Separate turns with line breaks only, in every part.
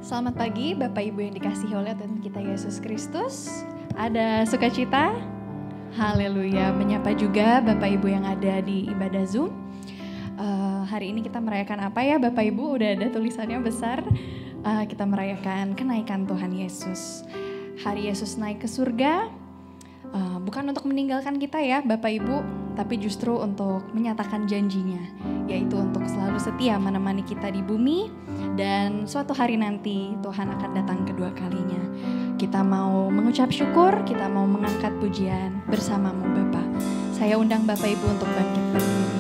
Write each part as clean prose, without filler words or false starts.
Selamat pagi Bapak Ibu yang dikasihi oleh Tuhan kita Yesus Kristus. Ada sukacita? Haleluya. Menyapa juga Bapak Ibu yang ada di ibadah Zoom. Hari ini kita merayakan apa ya Bapak Ibu? Udah ada tulisannya besar. Kita merayakan kenaikan Tuhan Yesus. Hari Yesus naik ke surga. Bukan untuk meninggalkan kita ya Bapak Ibu, tapi justru untuk menyatakan janjinya, yaitu untuk selalu setia menemani kita di bumi, dan suatu hari nanti Tuhan akan datang kedua kalinya. Kita mau mengucap syukur, kita mau mengangkat pujian bersamamu Bapa. Saya undang Bapak Ibu untuk bangkit berdiri.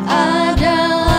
Adalah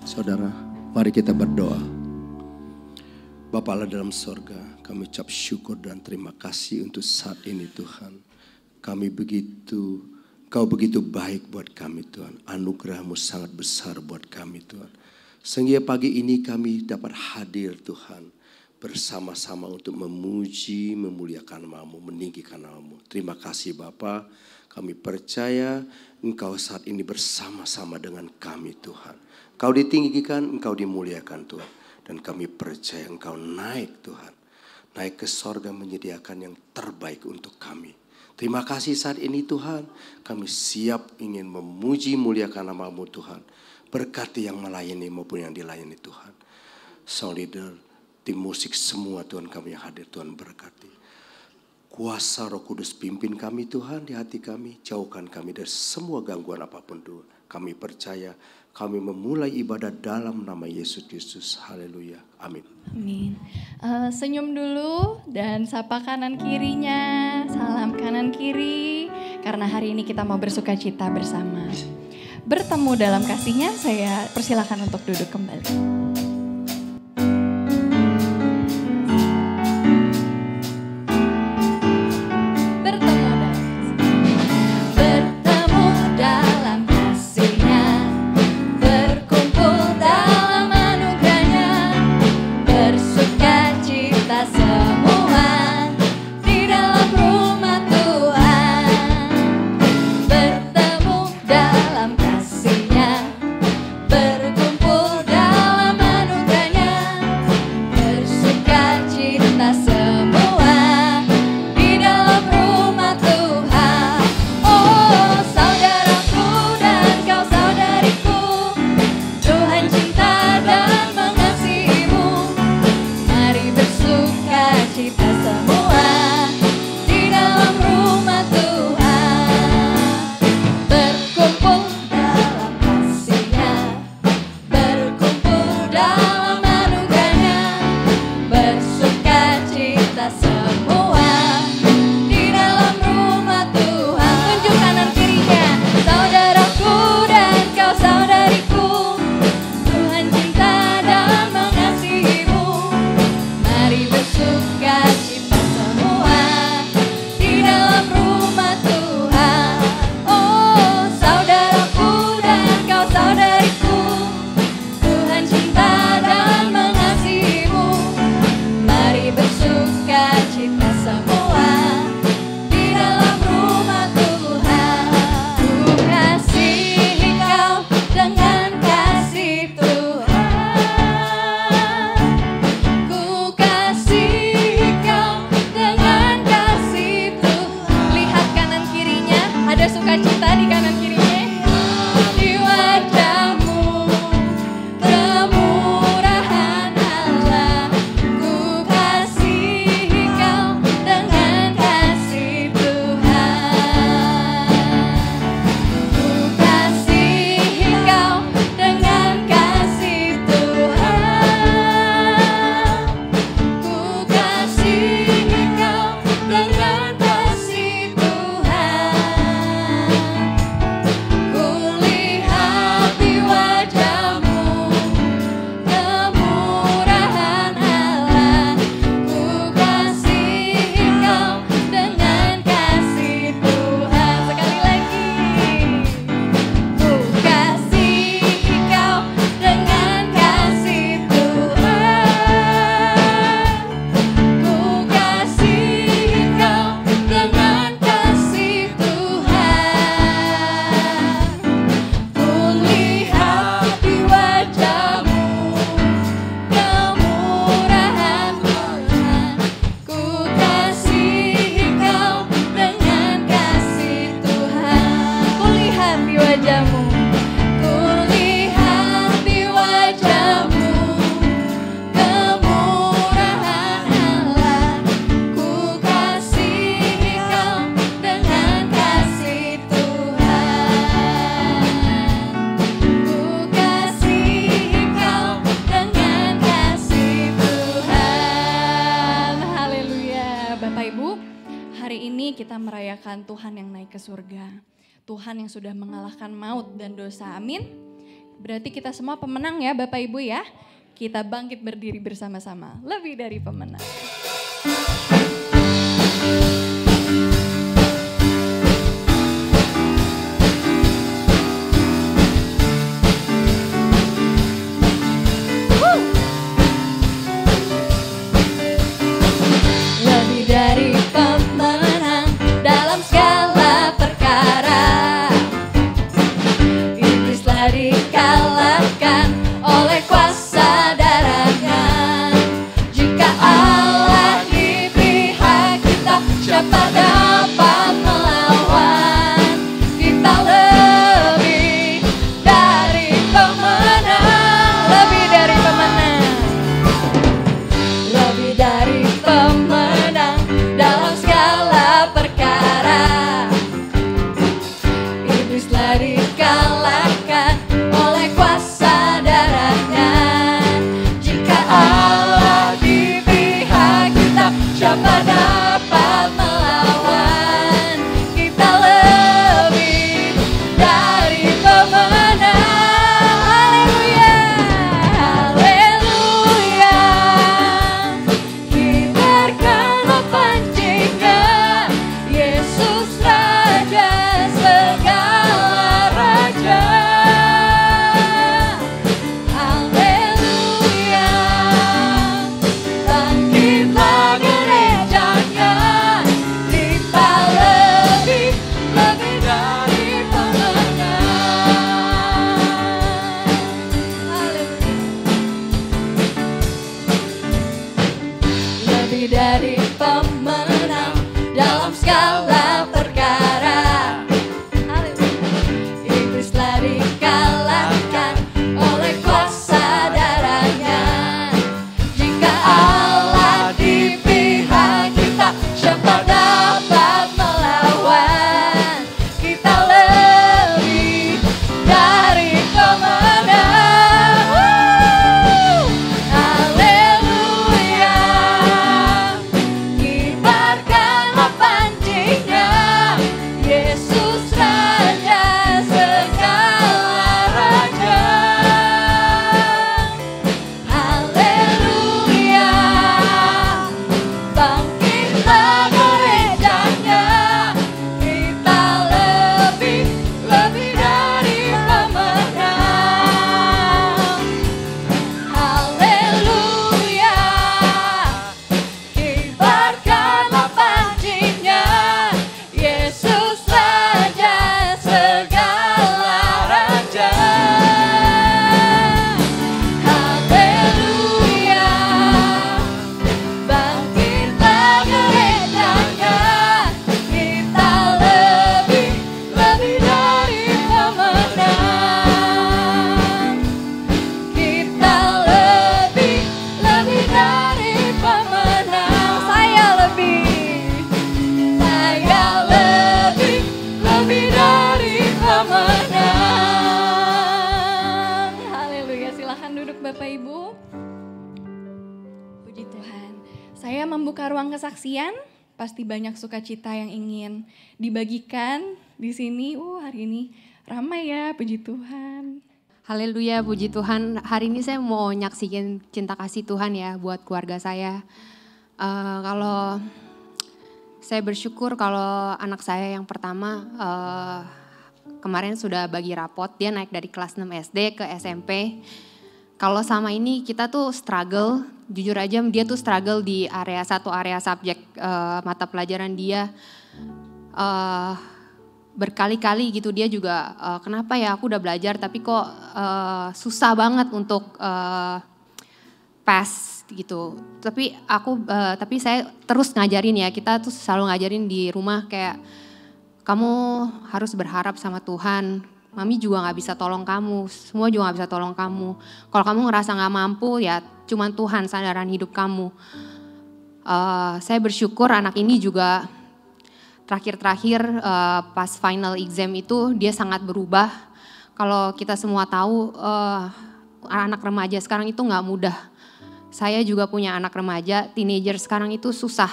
Saudara, mari kita berdoa. Bapa Allah dalam sorga, kami ucap syukur dan terima kasih untuk saat ini Tuhan. Kau begitu baik buat kami Tuhan. Anugerah-Mu sangat besar buat kami Tuhan. Sehingga pagi ini kami dapat hadir Tuhan. Bersama-sama untuk memuji, memuliakan nama-Mu, meninggikan nama-Mu. Terima kasih Bapa. Kami percaya Engkau saat ini bersama-sama dengan kami Tuhan. Engkau ditinggikan, Engkau dimuliakan Tuhan. Dan kami percaya Engkau naik Tuhan. Naik ke sorga menyediakan yang terbaik untuk kami. Terima kasih saat ini Tuhan. Kami siap ingin memuji muliakan nama-Mu Tuhan. Berkati yang melayani maupun yang dilayani Tuhan. Sound leader, tim musik semua Tuhan kami yang hadir Tuhan berkati. Kuasa Roh Kudus pimpin kami Tuhan di hati kami. Jauhkan kami dari semua gangguan apapun Tuhan. Kami percaya kami memulai ibadah dalam nama Yesus Kristus. Haleluya. Amin.
Amin. Senyum dulu dan sapa kanan kirinya. Salam kanan kiri. Karena hari ini kita mau bersuka cita bersama. Bertemu dalam kasihnya, saya persilakan untuk duduk kembali. Tuhan yang naik ke surga, Tuhan yang sudah mengalahkan maut dan dosa, amin. Berarti kita semua pemenang ya Bapak Ibu ya. Kita bangkit berdiri bersama-sama. Lebih dari pemenang. Lebih dari pemenang dalam segala perkara. Iblis telah dikalahkan oleh kuasa darahnya. Jika Allah di pihak kita, siapa dapat melawan? Kita lebih dari pemenang, lebih dari pemenang, lebih dari pemenang dalam segala perkara. Iblis telah dikalahkan oleh kuasa darahnya. Jika Allah di pihak kita, siapa dapat melawan? Kita lebih dari pemenang. Haleluya, haleluya. Kibarkanlah pancinya, Yesus Raja segala raja. Haleluya. Bangkitlah gerejanya, kita lebih dari pemenang. Haleluya. Lebih dari pemenang dalam segala perkara. Haleluya. Iblis telah dikalahkan oleh kuasa darahnya. Jika Allah di pihak kita, siapa dapat melawan? Kita lebih dari pemenang. Haleluya. Kibarkanlah pancinya, Yesus Raja segala raja. Haleluya. Bangkitlah gerejanya, kita lebih dari pemenang. Haleluya. Kibarkanlah pancinya, Yesus Raja segala raja. Haleluya. Bangkitlah gerejanya, kita lebih dari pemenang. Kita lebih dari pemenang. Saya lebih dari pemenang. Haleluya. Silahkan duduk Bapak Ibu. Puji Tuhan. Saya membuka ruang kesaksian. Pasti banyak sukacita yang ingin dibagikan di sini. Hari ini ramai ya, puji Tuhan.
Haleluya, puji Tuhan. Hari ini saya mau nyaksiin cinta kasih Tuhan ya buat keluarga saya. Kalau saya bersyukur kalau anak saya yang pertama kemarin sudah bagi rapot, dia naik dari kelas 6 SD ke SMP. Kalau sama ini kita tuh struggle, jujur aja dia tuh struggle di area subjek mata pelajaran dia. Berkali-kali gitu dia juga kenapa ya aku udah belajar tapi kok susah banget untuk pass gitu. Tapi saya terus ngajarin ya, kita tuh selalu ngajarin di rumah kayak kamu harus berharap sama Tuhan. Mami juga gak bisa tolong kamu, semua juga gak bisa tolong kamu. Kalau kamu ngerasa gak mampu ya cuman Tuhan sandaran hidup kamu. Saya bersyukur anak ini juga terakhir pas final exam itu dia sangat berubah. Kalau kita semua tahu anak remaja sekarang itu gak mudah. Saya juga punya anak remaja, teenager sekarang itu susah.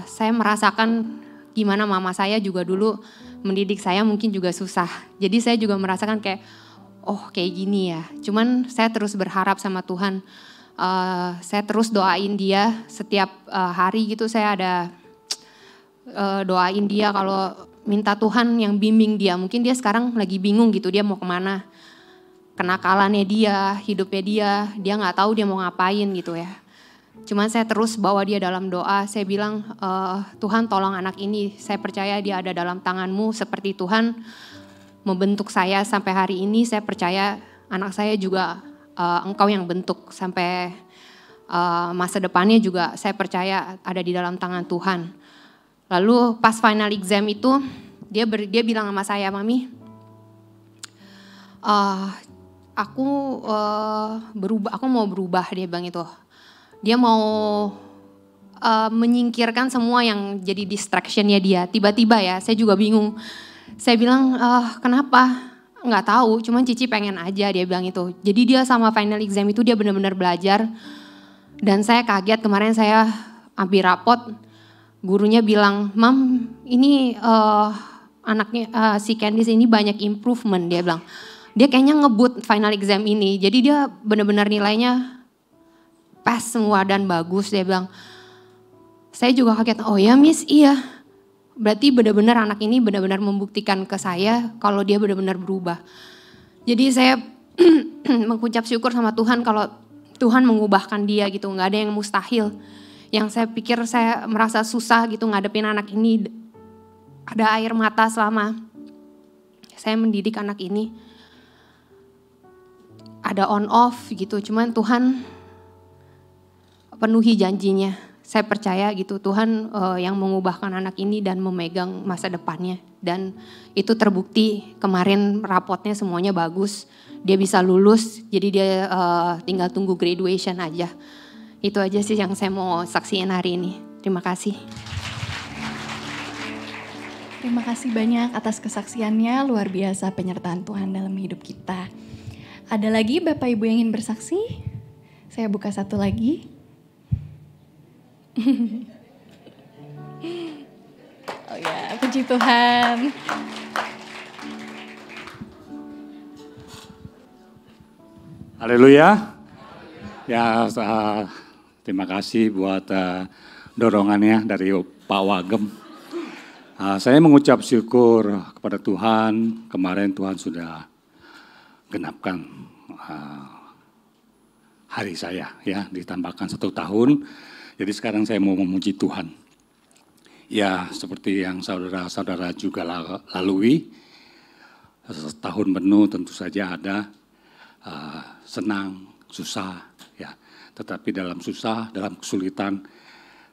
Saya merasakan gimana mama saya juga dulu mendidik saya mungkin juga susah. Jadi saya juga merasakan kayak oh kayak gini ya. Cuman saya terus berharap sama Tuhan. Saya terus doain dia setiap hari gitu, saya ada doain dia kalau minta Tuhan yang bimbing dia. Mungkin dia sekarang lagi bingung gitu, dia mau kemana. Kenakalannya dia, hidupnya dia gak tahu dia mau ngapain gitu ya. Cuman saya terus bawa dia dalam doa, saya bilang Tuhan tolong anak ini, saya percaya dia ada dalam tangan-Mu, seperti Tuhan membentuk saya sampai hari ini, saya percaya anak saya juga Engkau yang bentuk sampai masa depannya juga saya percaya ada di dalam tangan Tuhan. Lalu pas final exam itu dia bilang sama saya, Mami, aku mau berubah, dia bilang itu. Dia mau menyingkirkan semua yang jadi distractionnya dia. Tiba-tiba ya, saya juga bingung. Saya bilang, kenapa? Nggak tahu, cuman Cici pengen aja, dia bilang itu. Jadi dia sama final exam itu dia benar-benar belajar. Dan saya kaget, kemarin saya ambil rapot, gurunya bilang, Mam ini anaknya si Candice ini banyak improvement, dia bilang. Dia kayaknya ngebut final exam ini, jadi dia benar-benar nilainya pas semua dan bagus, dia bilang. Saya juga kaget, oh ya Miss, iya. Berarti benar-benar anak ini benar-benar membuktikan ke saya kalau dia benar-benar berubah. Jadi saya mengucap syukur sama Tuhan kalau Tuhan mengubahkan dia gitu, nggak ada yang mustahil. Yang saya pikir saya merasa susah gitu ngadepin anak ini, ada air mata selama saya mendidik anak ini. Ada on off gitu, cuman Tuhan penuhi janjinya. Saya percaya gitu Tuhan yang mengubahkan anak ini dan memegang masa depannya. Dan itu terbukti kemarin rapotnya semuanya bagus. Dia bisa lulus, jadi dia tinggal tunggu graduation aja. Itu aja sih yang saya mau saksiin hari ini. Terima kasih.
Terima kasih banyak atas kesaksiannya, luar biasa penyertaan Tuhan dalam hidup kita. Ada lagi Bapak Ibu yang ingin bersaksi? Saya buka satu lagi. Oh ya, puji Tuhan.
Haleluya. Ya, terima kasih buat dorongannya dari Pak Wagem. Saya mengucap syukur kepada Tuhan, kemarin Tuhan sudah genapkan hari saya ya, ditambahkan 1 tahun. Jadi sekarang saya mau memuji Tuhan. Ya seperti yang saudara-saudara juga lalui, setahun penuh tentu saja ada senang, susah ya. Tetapi dalam susah, dalam kesulitan,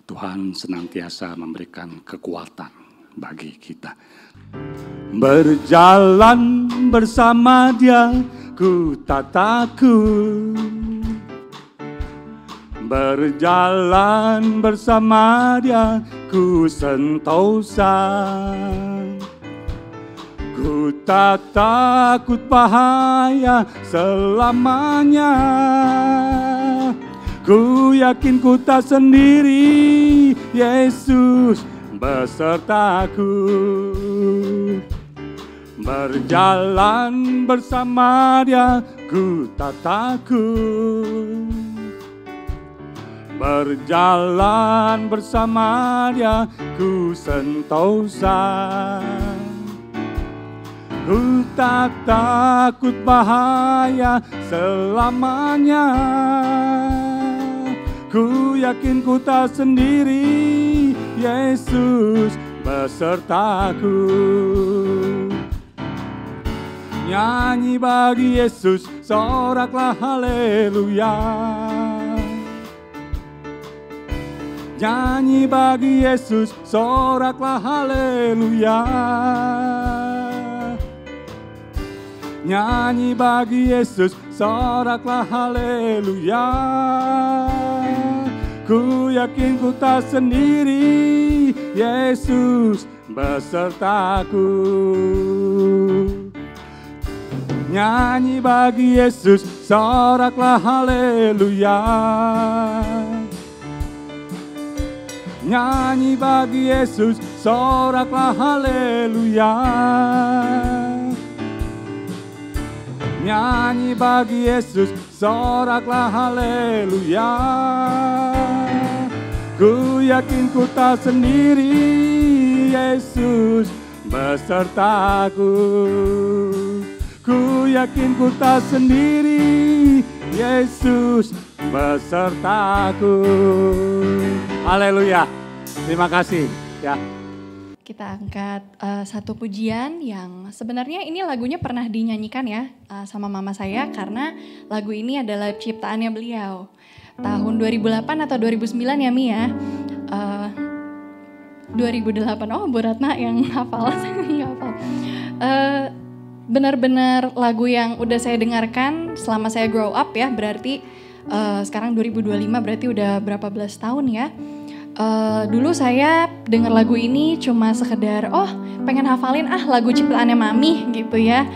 Tuhan senantiasa memberikan kekuatan bagi kita. Berjalan bersama Dia, ku tak takut. Berjalan bersama Dia, ku sentosa. Ku tak takut bahaya selamanya. Ku yakin ku tak sendiri, Yesus besertaku. Berjalan bersama Dia, ku tak takut. Berjalan bersama Dia, ku sentosa. Ku tak takut bahaya selamanya. Ku yakin ku tak sendiri, Yesus besertaku. Nyanyi bagi Yesus, soraklah haleluya. Nyanyi bagi Yesus, soraklah haleluya. Nyanyi bagi Yesus, soraklah haleluya. Ku yakin ku tak sendiri, Yesus besertaku. Nyanyi bagi Yesus, soraklah haleluya. Nyanyi bagi Yesus, soraklah haleluya. nyanyi bagi Yesus, soraklah haleluya. Ku yakin ku tak sendiri, Yesus besertaku. Ku yakin ku tak sendiri, Yesus besertaku. Haleluya. Terima kasih ya.
Kita angkat satu pujian yang sebenarnya ini lagunya pernah dinyanyikan ya sama mama saya, karena lagu ini adalah ciptaannya beliau. Tahun 2008 atau 2009 ya Mi ya. 2008, oh Bu Ratna yang hafal, saya nggak hafal. Benar-benar lagu yang udah saya dengarkan selama saya grow up ya, berarti sekarang 2025 berarti udah berapa belas tahun ya. Dulu saya dengar lagu ini cuma sekedar pengen hafalin lagu ciptaannya Mami gitu ya.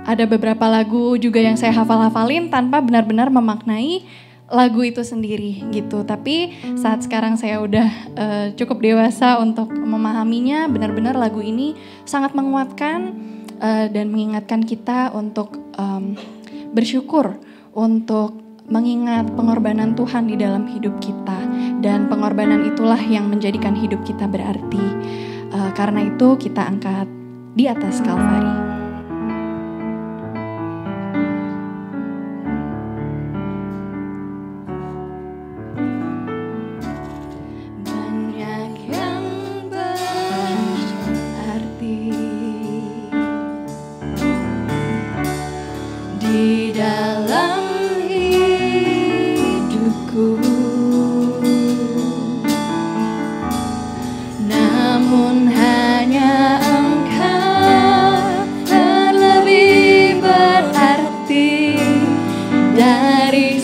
Ada beberapa lagu juga yang saya hafal-hafalin tanpa benar-benar memaknai lagu itu sendiri gitu. Tapi saat sekarang saya udah cukup dewasa untuk memahaminya, benar-benar lagu ini sangat menguatkan dan mengingatkan kita untuk bersyukur, untuk mengingat pengorbanan Tuhan di dalam hidup kita. Dan pengorbanan itulah yang menjadikan hidup kita berarti. Karena itu kita angkat Di Atas Kalvari.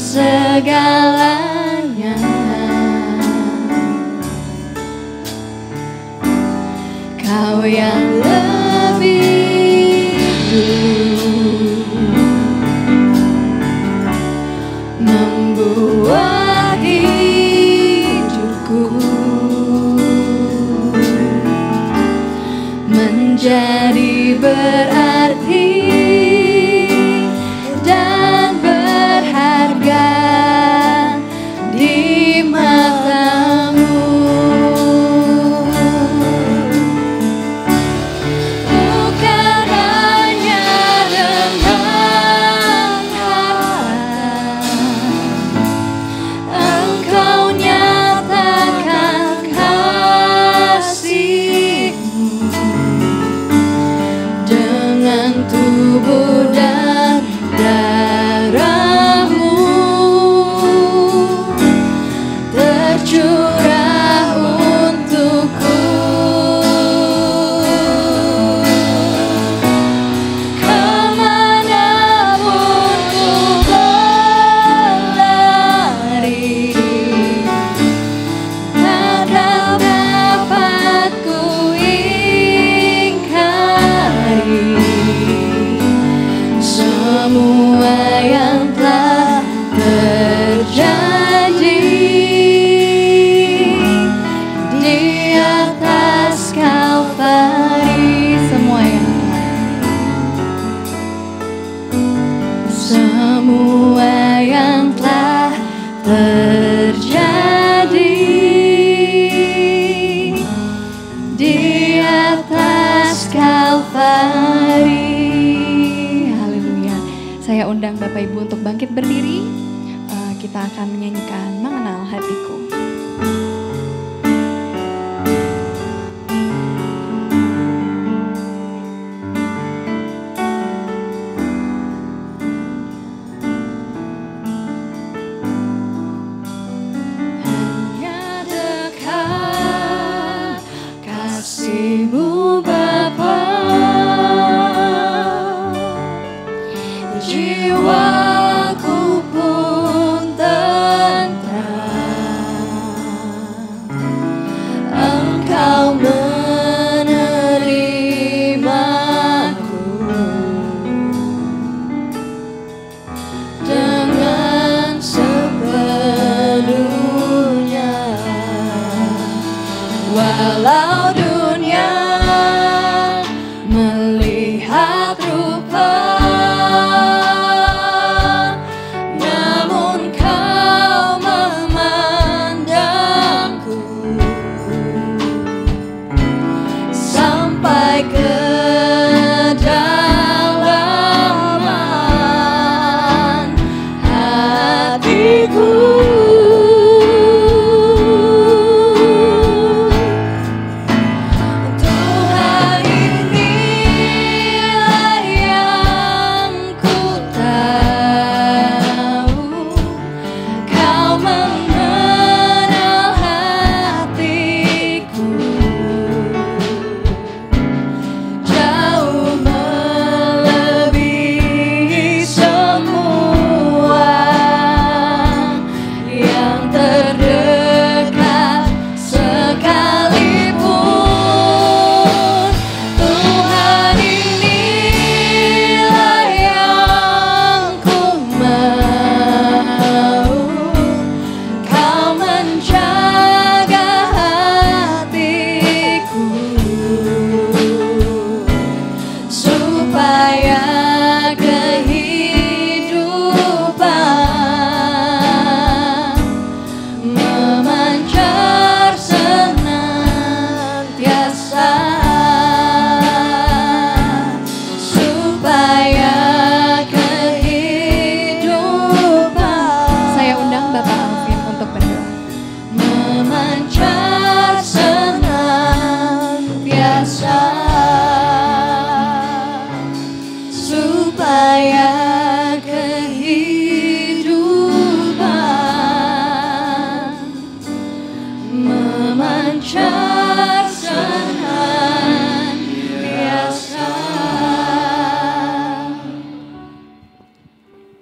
Segalanya, Kau yang lebih dulu membuat hidupku menjadi berarti dan berharga di matamu. Bukan hanya dengan kata Engkau nyatakan kasih-Mu dengan tubuh dan darah-Mu tercurah untukku. Kemanapun ku berlari, takkan dapat ku ingkari semua yang telah terjadi di atas Kalvari. Semua yang telah terjadi di atas Kalvari. Haleluya. Saya undang Bapak Ibu untuk bangkit berdiri. Kita akan menyanyikan Mengenal Hatiku. Hanya dekat kasih-Mu Bapa, jiwaku pun tentram. Engkau menerimaku dengan sepenuhnya. Walau dunia melihat rupa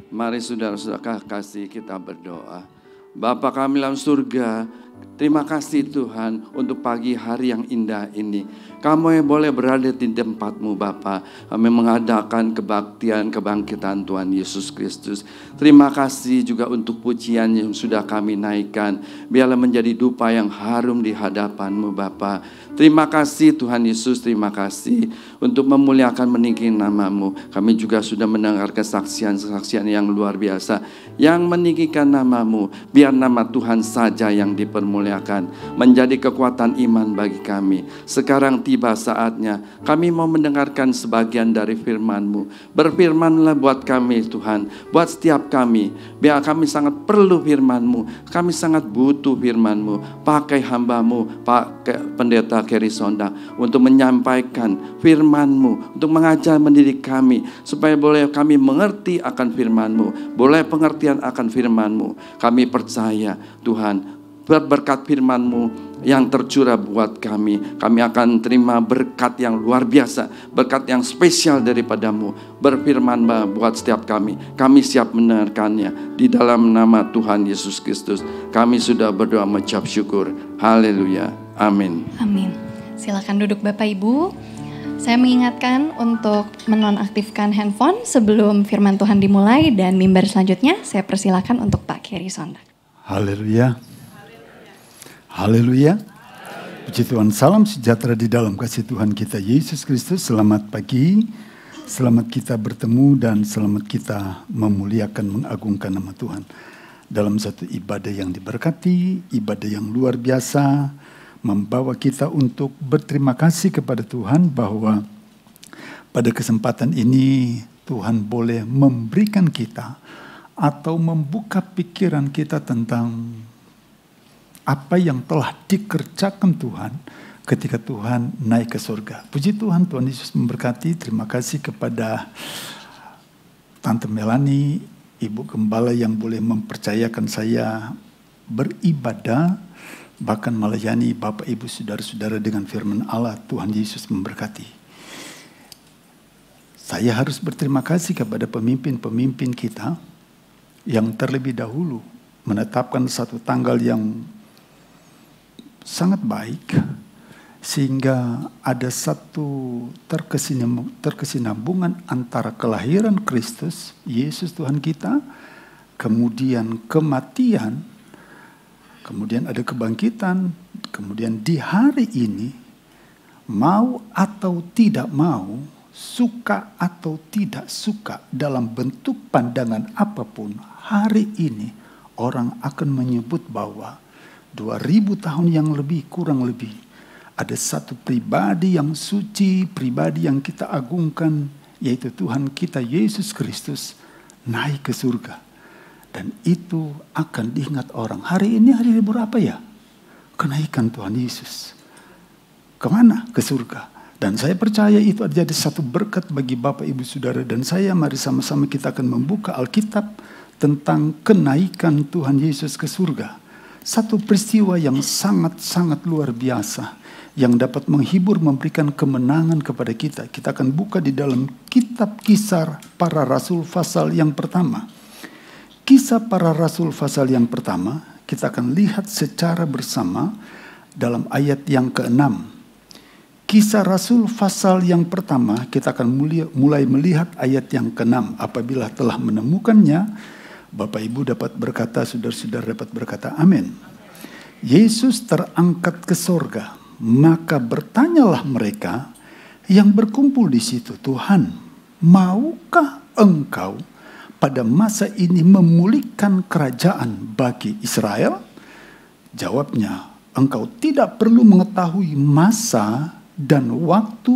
Mari saudara-saudara kasih kita berdoa. Bapa kami dalam surga, terima kasih Tuhan untuk pagi hari yang indah ini. Kamu yang boleh berada di tempat-Mu Bapa. Kami mengadakan kebaktian kebangkitan Tuhan Yesus Kristus. Terima kasih juga untuk pujian yang sudah kami naikkan. Biarlah menjadi dupa yang harum di hadapan-Mu Bapa. Terima kasih Tuhan Yesus, terima kasih untuk memuliakan meninggikan nama-Mu. Kami juga sudah mendengar kesaksian-kesaksian yang luar biasa yang meninggikan nama-Mu. Biar nama Tuhan saja yang dipermuliakan, menjadi kekuatan iman bagi kami. Sekarang tiba saatnya kami mau mendengarkan sebagian dari firman-Mu. Berfirmanlah buat kami Tuhan, buat setiap kami. Biar kami sangat perlu firman-Mu, kami sangat butuh firman-Mu. Pakai hamba-Mu, pakai pendeta Keri Sonda untuk menyampaikan firman-Mu, untuk mengajar mendidik kami, supaya boleh kami mengerti akan firman-Mu, boleh pengertian akan firman-Mu. Kami percaya Tuhan, berkat firman-Mu yang tercurah buat kami, kami akan terima berkat yang luar biasa, berkat yang spesial daripada-Mu. Berfirman buat setiap kami siap mendengarkannya. Di dalam nama Tuhan Yesus Kristus kami sudah berdoa mengucap syukur. Haleluya, amin.
Amin. Silakan duduk Bapak Ibu. Saya mengingatkan untuk menonaktifkan handphone sebelum firman Tuhan dimulai, dan mimbar selanjutnya saya persilakan untuk Pak Keri Sonda.
Haleluya. Haleluya. Puji Tuhan, salam sejahtera di dalam kasih Tuhan kita Yesus Kristus. Selamat pagi, selamat kita bertemu dan selamat kita memuliakan, mengagungkan nama Tuhan. Dalam satu ibadah yang diberkati, ibadah yang luar biasa, membawa kita untuk berterima kasih kepada Tuhan bahwa pada kesempatan ini Tuhan boleh memberikan kita atau membuka pikiran kita tentang apa yang telah dikerjakan Tuhan ketika Tuhan naik ke surga. Puji Tuhan, Tuhan Yesus memberkati. Terima kasih kepada Tante Melani, Ibu Gembala yang boleh mempercayakan saya beribadah, bahkan melayani Bapak Ibu saudara-saudara dengan firman Allah. Tuhan Yesus memberkati. Saya harus berterima kasih kepada pemimpin-pemimpin kita yang terlebih dahulu menetapkan satu tanggal yang sangat baik, sehingga ada satu terkesinambungan antara kelahiran Kristus, Yesus Tuhan kita, kemudian kematian, kemudian ada kebangkitan, kemudian di hari ini, mau atau tidak mau, suka atau tidak suka, dalam bentuk pandangan apapun, hari ini orang akan menyebut bahwa 2000 tahun yang lebih, kurang lebih, ada satu pribadi yang suci, pribadi yang kita agungkan, yaitu Tuhan kita Yesus Kristus naik ke surga. Dan itu akan diingat orang. Hari ini hari libur apa ya? Kenaikan Tuhan Yesus. Kemana? Ke surga. Dan saya percaya itu jadi satu berkat bagi Bapak Ibu Saudara dan saya. Mari sama-sama kita akan membuka Alkitab tentang kenaikan Tuhan Yesus ke surga. Satu peristiwa yang sangat-sangat luar biasa, yang dapat menghibur, memberikan kemenangan kepada kita. Kita akan buka di dalam kitab Kisah Para Rasul pasal yang pertama. Kisah Para Rasul pasal yang pertama, kita akan lihat secara bersama dalam ayat yang ke-6. Kisah Rasul pasal yang pertama, kita akan mulai melihat ayat yang ke-6. Apabila telah menemukannya, Bapak Ibu dapat berkata, saudara-saudara dapat berkata, amin. Yesus terangkat ke sorga, maka bertanyalah mereka yang berkumpul di situ, Tuhan, maukah Engkau pada masa ini memulihkan kerajaan bagi Israel? Jawabnya, Engkau tidak perlu mengetahui masa dan waktu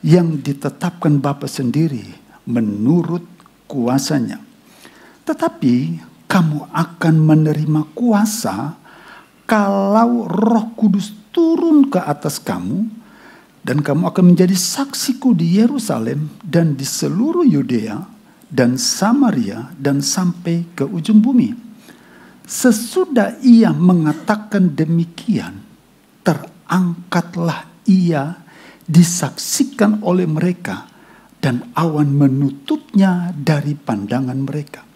yang ditetapkan Bapa sendiri menurut kuasanya. Tetapi kamu akan menerima kuasa kalau Roh Kudus turun ke atas kamu, dan kamu akan menjadi saksiku di Yerusalem dan di seluruh Yudea dan Samaria dan sampai ke ujung bumi. Sesudah ia mengatakan demikian, terangkatlah ia disaksikan oleh mereka dan awan menutupnya dari pandangan mereka.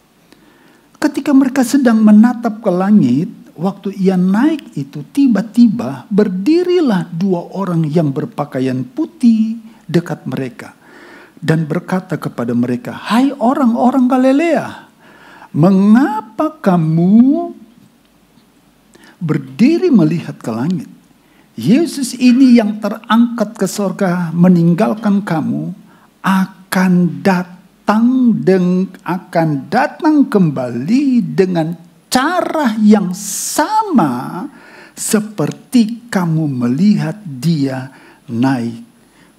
ketika mereka sedang menatap ke langit, waktu ia naik itu tiba-tiba berdirilah 2 orang yang berpakaian putih dekat mereka. Dan berkata kepada mereka, "Hai orang-orang Galilea, mengapa kamu berdiri melihat ke langit? Yesus ini yang terangkat ke sorga meninggalkan kamu akan datang kembali dengan cara yang sama seperti kamu melihat dia naik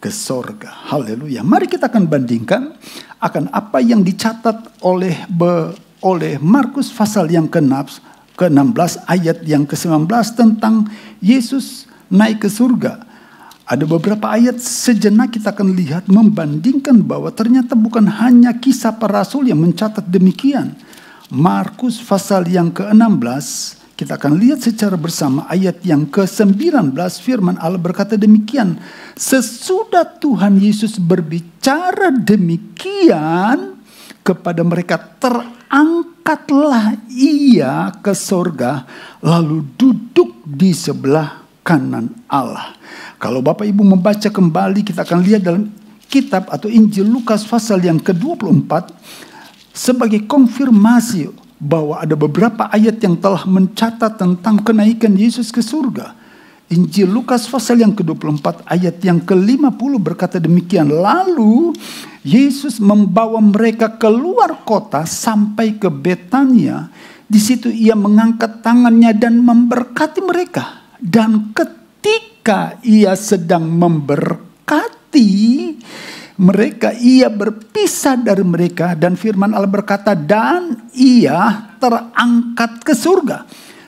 ke sorga." Haleluya. Mari kita akan bandingkan akan apa yang dicatat oleh Markus pasal yang ke-16 ayat yang ke-19 tentang Yesus naik ke surga. Ada beberapa ayat sejenak kita akan lihat membandingkan bahwa ternyata bukan hanya kisah para rasul yang mencatat demikian. Markus pasal yang ke-16 kita akan lihat secara bersama ayat yang ke-19, firman Allah berkata demikian. Sesudah Tuhan Yesus berbicara demikian kepada mereka, terangkatlah ia ke sorga lalu duduk di sebelah kanan Allah. Kalau Bapak Ibu membaca kembali, kita akan lihat dalam kitab atau Injil Lukas pasal yang ke-24 sebagai konfirmasi bahwa ada beberapa ayat yang telah mencatat tentang kenaikan Yesus ke surga. Injil Lukas pasal yang ke-24 ayat yang ke-50 berkata demikian. Lalu Yesus membawa mereka keluar kota sampai ke Betania. Di situ ia mengangkat tangannya dan memberkati mereka. Dan ketika ia sedang memberkati mereka, ia berpisah dari mereka dan firman Allah berkata, dan ia terangkat ke surga.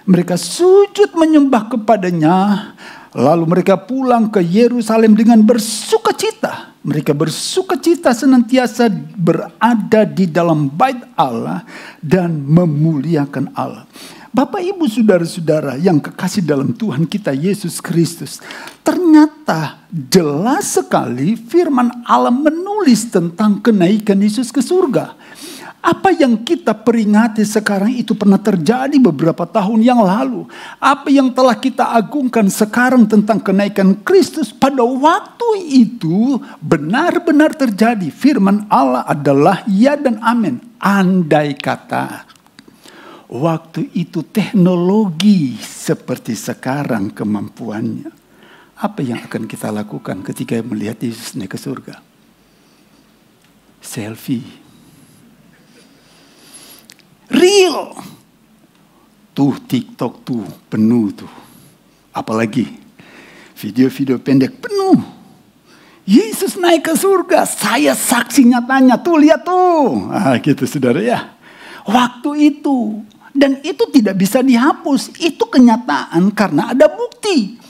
Mereka sujud menyembah kepadanya, lalu mereka pulang ke Yerusalem dengan bersukacita. Mereka bersukacita senantiasa berada di dalam bait Allah dan memuliakan Allah. Bapak, Ibu, saudara-saudara yang kekasih dalam Tuhan kita Yesus Kristus, ternyata jelas sekali firman Allah menulis tentang kenaikan Yesus ke surga. Apa yang kita peringati sekarang itu pernah terjadi beberapa tahun yang lalu. Apa yang telah kita agungkan sekarang tentang kenaikan Kristus pada waktu itu benar-benar terjadi. Firman Allah adalah ya dan amin. Andai kata waktu itu teknologi seperti sekarang kemampuannya, apa yang akan kita lakukan ketika melihat Yesus naik ke surga? Selfie. Real. Tuh TikTok tuh penuh tuh. Apalagi video-video pendek penuh. Yesus naik ke surga. Saya saksi nyatanya. Tuh lihat tuh. Gitu saudara ya. Waktu itu. Dan itu tidak bisa dihapus. Itu kenyataan karena ada bukti.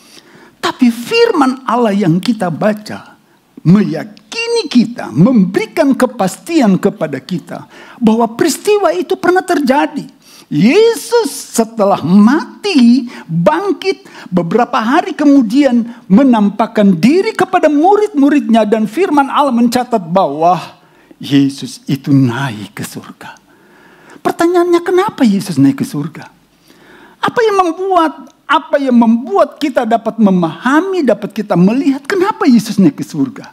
Tapi firman Allah yang kita baca meyakini kita, memberikan kepastian kepada kita bahwa peristiwa itu pernah terjadi. Yesus setelah mati, bangkit, beberapa hari kemudian menampakkan diri kepada murid-muridnya dan firman Allah mencatat bahwa Yesus itu naik ke surga. Pertanyaannya, kenapa Yesus naik ke surga? Apa yang membuat kita dapat memahami, dapat kita melihat kenapa Yesus naik ke surga?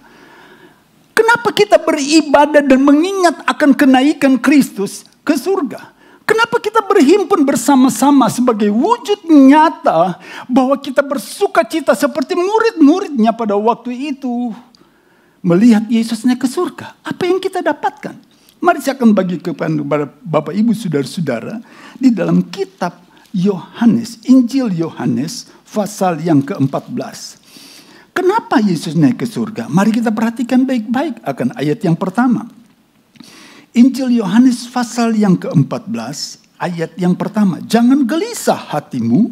Kenapa kita beribadah dan mengingat akan kenaikan Kristus ke surga? Kenapa kita berhimpun bersama-sama sebagai wujud nyata bahwa kita bersukacita seperti murid-muridnya pada waktu itu melihat Yesus naik ke surga? Apa yang kita dapatkan? Mari saya akan bagi kepada Bapak Ibu saudara-saudara di dalam kitab Yohanes, Injil Yohanes pasal yang ke-14. Kenapa Yesus naik ke surga? Mari kita perhatikan baik-baik akan ayat yang pertama. Injil Yohanes pasal yang ke-14 ayat yang pertama. Jangan gelisah hatimu,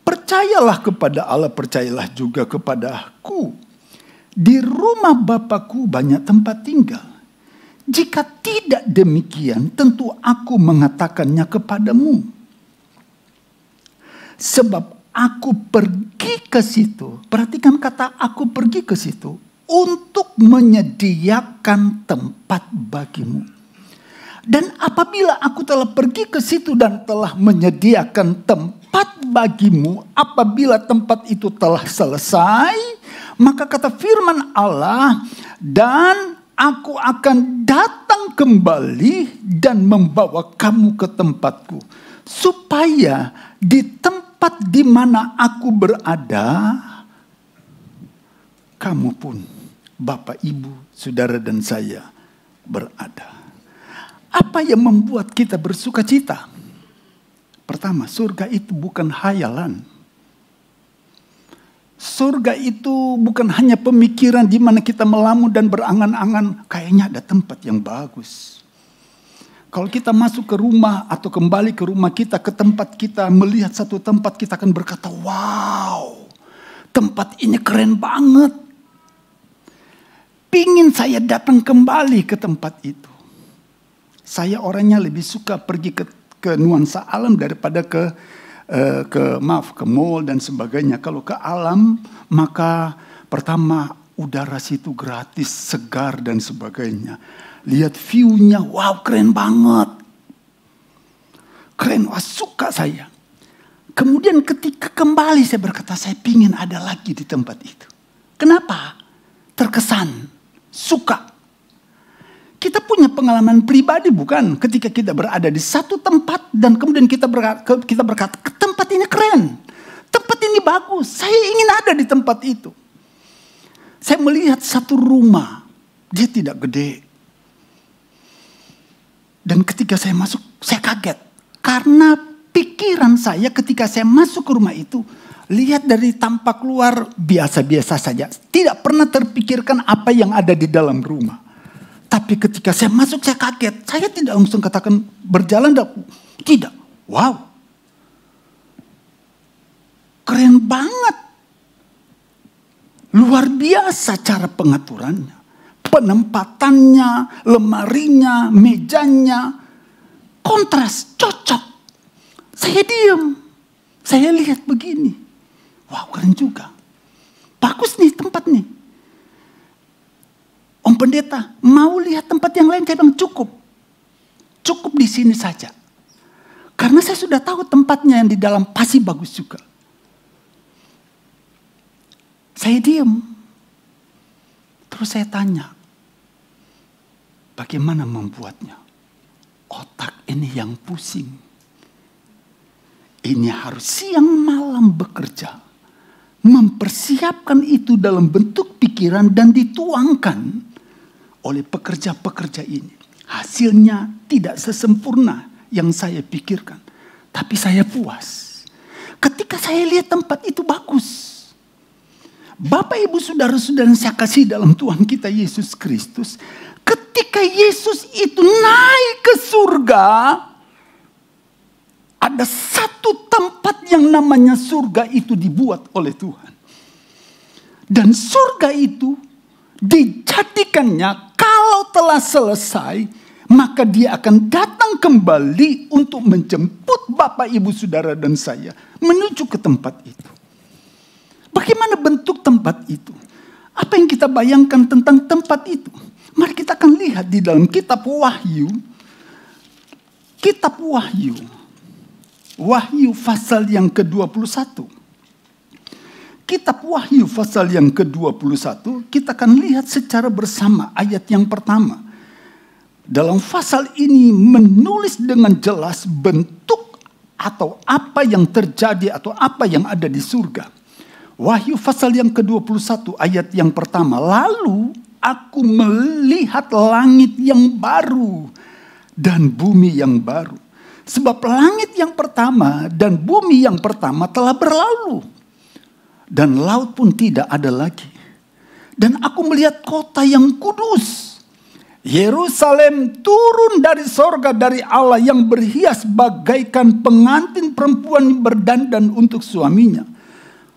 percayalah kepada Allah, percayalah juga kepada-Ku. Di rumah Bapa-Ku banyak tempat tinggal. Jika tidak demikian, tentu Aku mengatakannya kepadamu. Sebab Aku pergi ke situ. Perhatikan kata Aku pergi ke situ. Untuk menyediakan tempat bagimu. Dan apabila aku telah pergi ke situ dan telah menyediakan tempat bagimu, apabila tempat itu telah selesai, maka kata firman Allah, dan aku akan datang kembali dan membawa kamu ke tempatku, supaya di tempat di mana aku berada, kamu pun, Bapak, Ibu, Saudara dan saya berada. Apa yang membuat kita bersuka cita? Pertama, surga itu bukan hayalan. Surga itu bukan hanya pemikiran di mana kita melamun dan berangan-angan, kayaknya ada tempat yang bagus. Kalau kita masuk ke rumah atau kembali ke rumah kita, ke tempat kita, melihat satu tempat, kita akan berkata, wow, tempat ini keren banget. Pingin saya datang kembali ke tempat itu. Saya orangnya lebih suka pergi ke nuansa alam daripada ke mall dan sebagainya. Kalau ke alam, maka pertama udara situ gratis, segar dan sebagainya. Lihat view-nya, wow, keren banget. Keren, wah, suka saya. Kemudian ketika kembali saya berkata, saya pingin ada lagi di tempat itu. Kenapa? Terkesan, suka. Kita punya pengalaman pribadi bukan? Ketika kita berada di satu tempat dan kemudian kita berkata, tempat ini keren, tempat ini bagus, saya ingin ada di tempat itu. Saya melihat satu rumah, dia tidak gede. Dan ketika saya masuk, saya kaget. Karena pikiran saya ketika saya masuk ke rumah itu, lihat dari tampak luar biasa-biasa saja. Tidak pernah terpikirkan apa yang ada di dalam rumah. Tapi ketika saya masuk saya kaget. Saya tidak langsung katakan berjalan. Tidak. Wow. Keren banget. Luar biasa cara pengaturannya. Penempatannya, lemarinya, mejanya. Kontras, cocok. Saya diam. Saya lihat begini. Wow, keren juga. Bagus nih tempat nih. Om pendeta, mau lihat tempat yang lain? Saya bilang cukup. Cukup di sini saja. Karena saya sudah tahu tempatnya yang di dalam pasti bagus juga. Saya diam. Terus saya tanya, bagaimana membuatnya? Otak ini yang pusing. Ini harus siang malam bekerja. Mempersiapkan itu dalam bentuk pikiran dan dituangkan oleh pekerja-pekerja ini. Hasilnya tidak sesempurna yang saya pikirkan. Tapi saya puas. Ketika saya lihat tempat itu bagus. Bapak, Ibu, Saudara-saudara yang saya kasih dalam Tuhan kita Yesus Kristus. Ketika Yesus itu naik ke surga. Ada satu tempat yang namanya surga itu dibuat oleh Tuhan. Dan surga itu dijadikannya kalau telah selesai, maka dia akan datang kembali untuk menjemput Bapak, Ibu, Saudara dan saya menuju ke tempat itu. Bagaimana bentuk tempat itu? Apa yang kita bayangkan tentang tempat itu? Mari kita akan lihat di dalam kitab Wahyu. Kitab Wahyu. Wahyu pasal yang ke-21. Kitab Wahyu pasal yang ke-21, kita akan lihat secara bersama ayat yang pertama. Dalam pasal ini menulis dengan jelas bentuk atau apa yang terjadi atau apa yang ada di surga. Wahyu pasal yang ke-21 ayat yang pertama. Lalu aku melihat langit yang baru dan bumi yang baru. Sebab langit yang pertama dan bumi yang pertama telah berlalu. Dan laut pun tidak ada lagi. Dan aku melihat kota yang kudus, Yerusalem, turun dari sorga dari Allah yang berhias bagaikan pengantin perempuan berdandan untuk suaminya.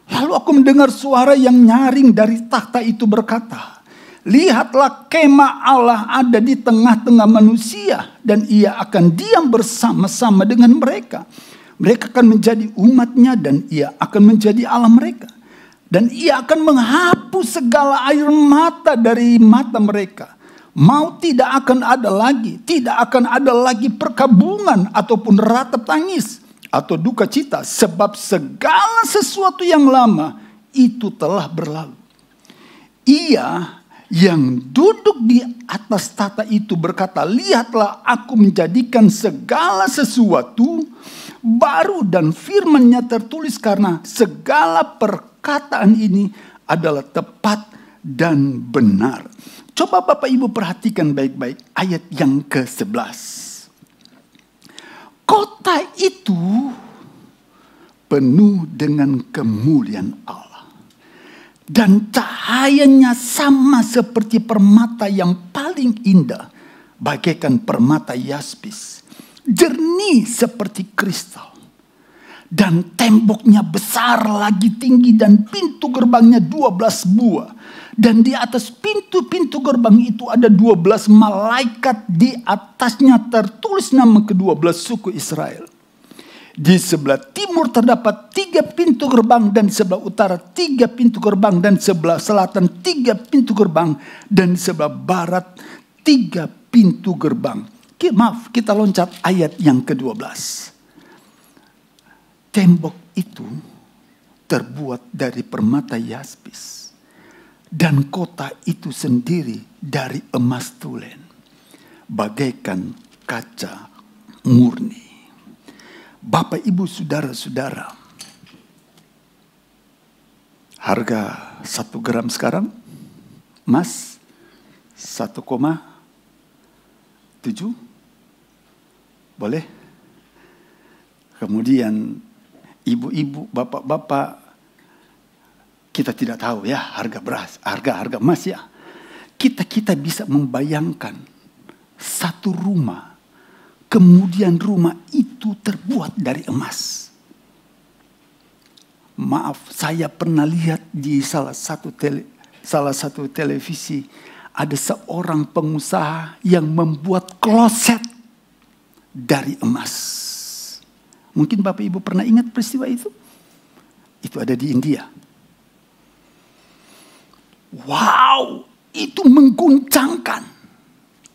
Lalu aku mendengar suara yang nyaring dari takhta itu berkata, lihatlah kemah Allah ada di tengah-tengah manusia. Dan ia akan diam bersama-sama dengan mereka. Mereka akan menjadi umatnya dan ia akan menjadi Allah mereka. Dan ia akan menghapus segala air mata dari mata mereka. Maut tidak akan ada lagi. Tidak akan ada lagi perkabungan ataupun ratap tangis atau duka cita. Sebab segala sesuatu yang lama itu telah berlalu. Ia yang duduk di atas tata itu berkata, lihatlah aku menjadikan segala sesuatu baru, dan firman-Nya tertulis karena segala perkataan ini adalah tepat dan benar. Coba Bapak Ibu perhatikan baik-baik ayat yang ke-11. Kota itu penuh dengan kemuliaan Allah. Dan cahayanya sama seperti permata yang paling indah, bagaikan permata yaspis, jernih seperti kristal. Dan temboknya besar lagi tinggi, dan pintu gerbangnya 12 buah. Dan di atas pintu-pintu gerbang itu ada 12 malaikat, di atasnya tertulis nama ke-12 suku Israel. Di sebelah timur terdapat 3 pintu gerbang, dan di sebelah utara 3 pintu gerbang, dan di sebelah selatan 3 pintu gerbang, dan di sebelah barat 3 pintu gerbang. Maaf, kita loncat ayat yang ke-12. Tembok itu terbuat dari permata yaspis, dan kota itu sendiri dari emas tulen, bagaikan kaca murni. Bapak, Ibu, saudara-saudara, harga 1 gram sekarang emas 1,7, boleh? Kemudian ibu-ibu, bapak-bapak, kita tidak tahu ya harga beras, harga emas ya. Kita bisa membayangkan satu rumah, kemudian rumah itu terbuat dari emas. Maaf, saya pernah lihat di salah satu televisi, ada seorang pengusaha yang membuat kloset dari emas. Mungkin Bapak Ibu pernah ingat peristiwa itu? Itu ada di India. Wow, itu mengguncangkan.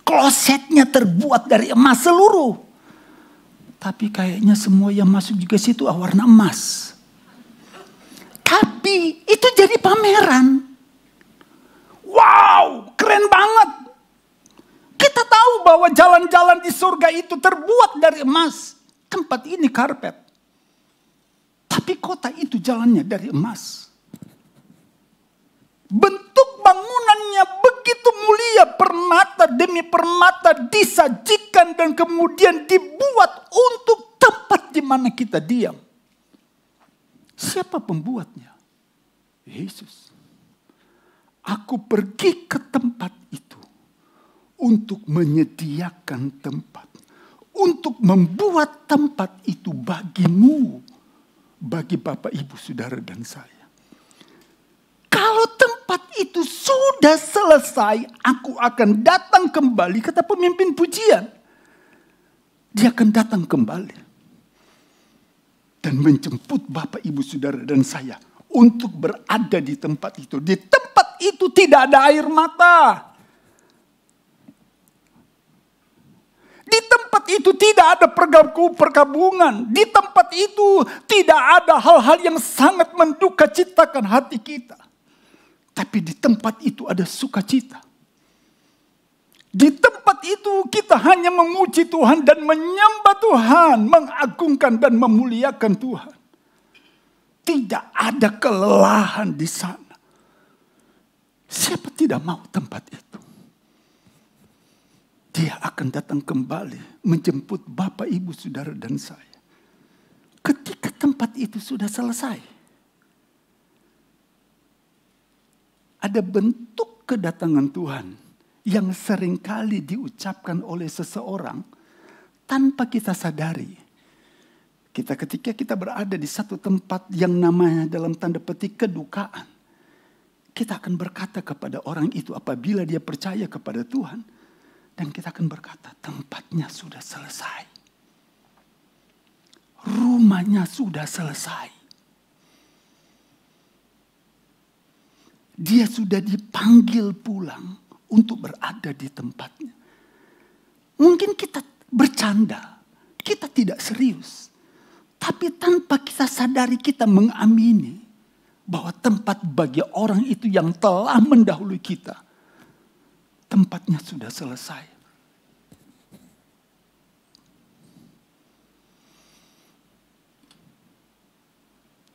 Klosetnya terbuat dari emas seluruh. Tapi kayaknya semua yang masuk juga situ warna emas. Tapi itu jadi pameran. Wow, keren banget. Kita tahu bahwa jalan-jalan di surga itu terbuat dari emas. Tempat ini karpet. Tapi kota itu jalannya dari emas. Bentuk bangunannya begitu mulia, permata demi permata disajikan dan kemudian dibuat untuk tempat di mana kita diam. Siapa pembuatnya? Yesus. Aku pergi ke tempat itu untuk menyediakan tempat, untuk membuat tempat itu bagimu, bagi Bapak, Ibu, Saudara, dan saya. Kalau tempat itu sudah selesai, aku akan datang kembali, kata pemimpin pujian. Dia akan datang kembali dan menjemput Bapak, Ibu, Saudara, dan saya untuk berada di tempat itu. Di tempat itu tidak ada air mata. Di tempat itu tidak ada perkabungan. Di tempat itu tidak ada hal-hal yang sangat mendukacitakan hati kita. Tapi di tempat itu ada sukacita. Di tempat itu kita hanya memuji Tuhan dan menyembah Tuhan, mengagungkan dan memuliakan Tuhan. Tidak ada kelelahan di sana. Siapa tidak mau tempat itu? Dia akan datang kembali menjemput Bapak, Ibu, Saudara, dan saya. Ketika tempat itu sudah selesai. Ada bentuk kedatangan Tuhan yang seringkali diucapkan oleh seseorang tanpa kita sadari. Ketika kita berada di satu tempat yang namanya dalam tanda petik kedukaan, kita akan berkata kepada orang itu apabila dia percaya kepada Tuhan, dan kita akan berkata, tempatnya sudah selesai. Rumahnya sudah selesai. Dia sudah dipanggil pulang untuk berada di tempatnya. Mungkin kita bercanda, kita tidak serius. Tapi tanpa kita sadari kita mengamini bahwa tempat bagi orang itu yang telah mendahului kita, tempatnya sudah selesai.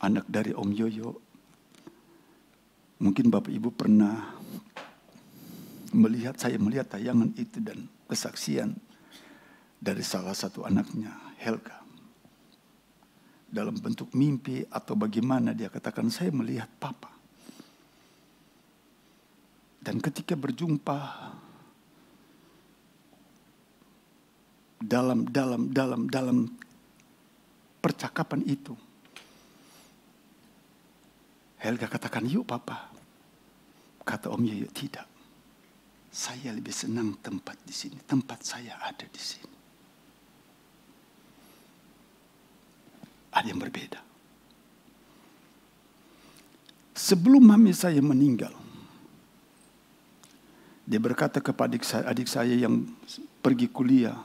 Anak dari Om Yoyo, mungkin Bapak Ibu pernah saya melihat tayangan itu dan kesaksian dari salah satu anaknya, Helga. Dalam bentuk mimpi atau bagaimana dia katakan, saya melihat Papa. Dan ketika berjumpa dalam percakapan itu, Helga katakan, yuk Papa. Kata Om Yoyo, tidak. Saya lebih senang tempat di sini. Tempat saya ada di sini. Ada yang berbeda. Sebelum mami saya meninggal, dia berkata kepada adik saya yang pergi kuliah.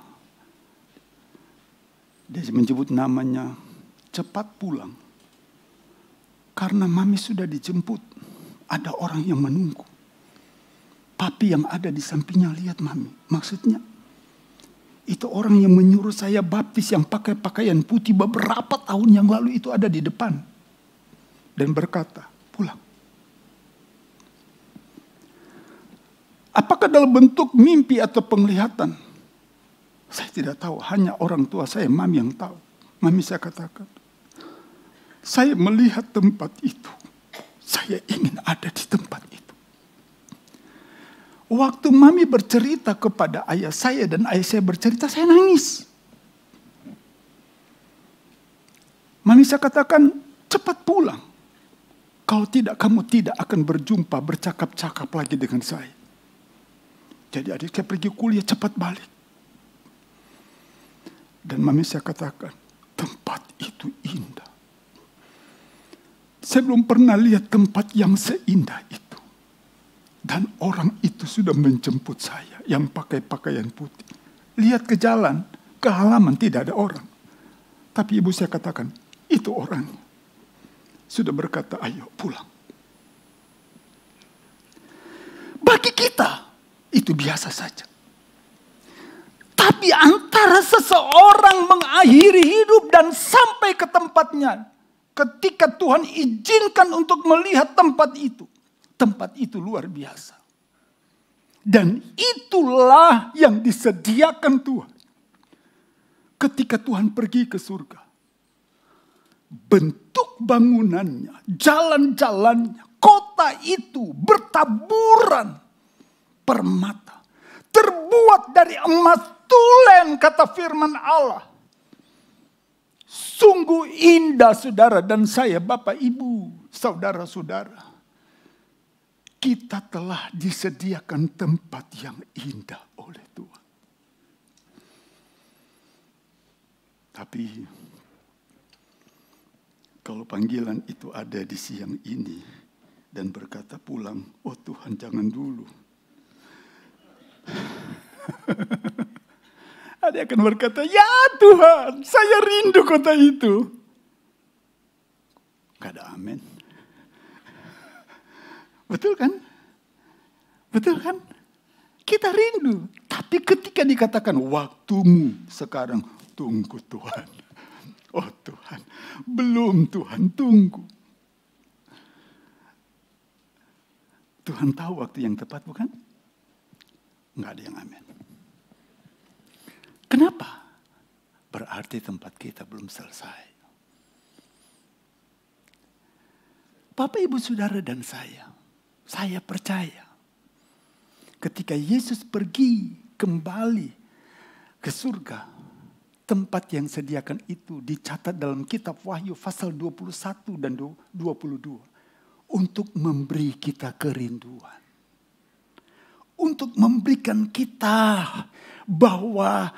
Dia menyebut namanya, cepat pulang. Karena mami sudah dijemput. Ada orang yang menunggu. Papi yang ada di sampingnya lihat mami. Maksudnya, itu orang yang menyuruh saya baptis yang pakai pakaian putih beberapa tahun yang lalu itu ada di depan. Dan berkata, pulang. Apakah dalam bentuk mimpi atau penglihatan? Saya tidak tahu. Hanya orang tua saya, mami yang tahu. Mami saya katakan, saya melihat tempat itu. Saya ingin ada di tempat itu. Waktu mami bercerita kepada ayah saya dan ayah saya bercerita, saya nangis. Mami saya katakan, cepat pulang. Kalau tidak, kamu tidak akan berjumpa, bercakap-cakap lagi dengan saya. Jadi adik saya pergi kuliah, cepat balik. Dan mami saya katakan, tempat itu indah. Saya belum pernah lihat tempat yang seindah itu. Dan orang itu sudah menjemput saya yang pakai pakaian putih. Lihat ke jalan, ke halaman tidak ada orang. Tapi ibu saya katakan, itu orangnya. Sudah berkata, ayo pulang. Bagi kita, itu biasa saja. Tapi antara seseorang mengakhiri hidup dan sampai ke tempatnya, ketika Tuhan izinkan untuk melihat tempat itu luar biasa. Dan itulah yang disediakan Tuhan. Ketika Tuhan pergi ke surga, bentuk bangunannya, jalan-jalannya, kota itu bertaburan permata. Terbuat dari emas tulen, kata firman Allah. Sungguh indah saudara dan saya, Bapak Ibu, saudara-saudara. Kita telah disediakan tempat yang indah oleh Tuhan. Tapi kalau panggilan itu ada di siang ini dan berkata pulang, oh Tuhan jangan dulu. Ada akan berkata, ya Tuhan, saya rindu kota itu. Gak ada amin. Betul kan? Betul kan? Kita rindu. Tapi ketika dikatakan waktumu sekarang, tunggu Tuhan. Oh Tuhan, belum Tuhan, tunggu. Tuhan tahu waktu yang tepat, bukan? Gak ada yang amin. Kenapa? Berarti tempat kita belum selesai. Bapak, Ibu, Saudara, dan saya percaya ketika Yesus pergi kembali ke surga, tempat yang sediakan itu dicatat dalam kitab Wahyu pasal 21 dan 22 untuk memberi kita kerinduan. Untuk memberikan kita bahwa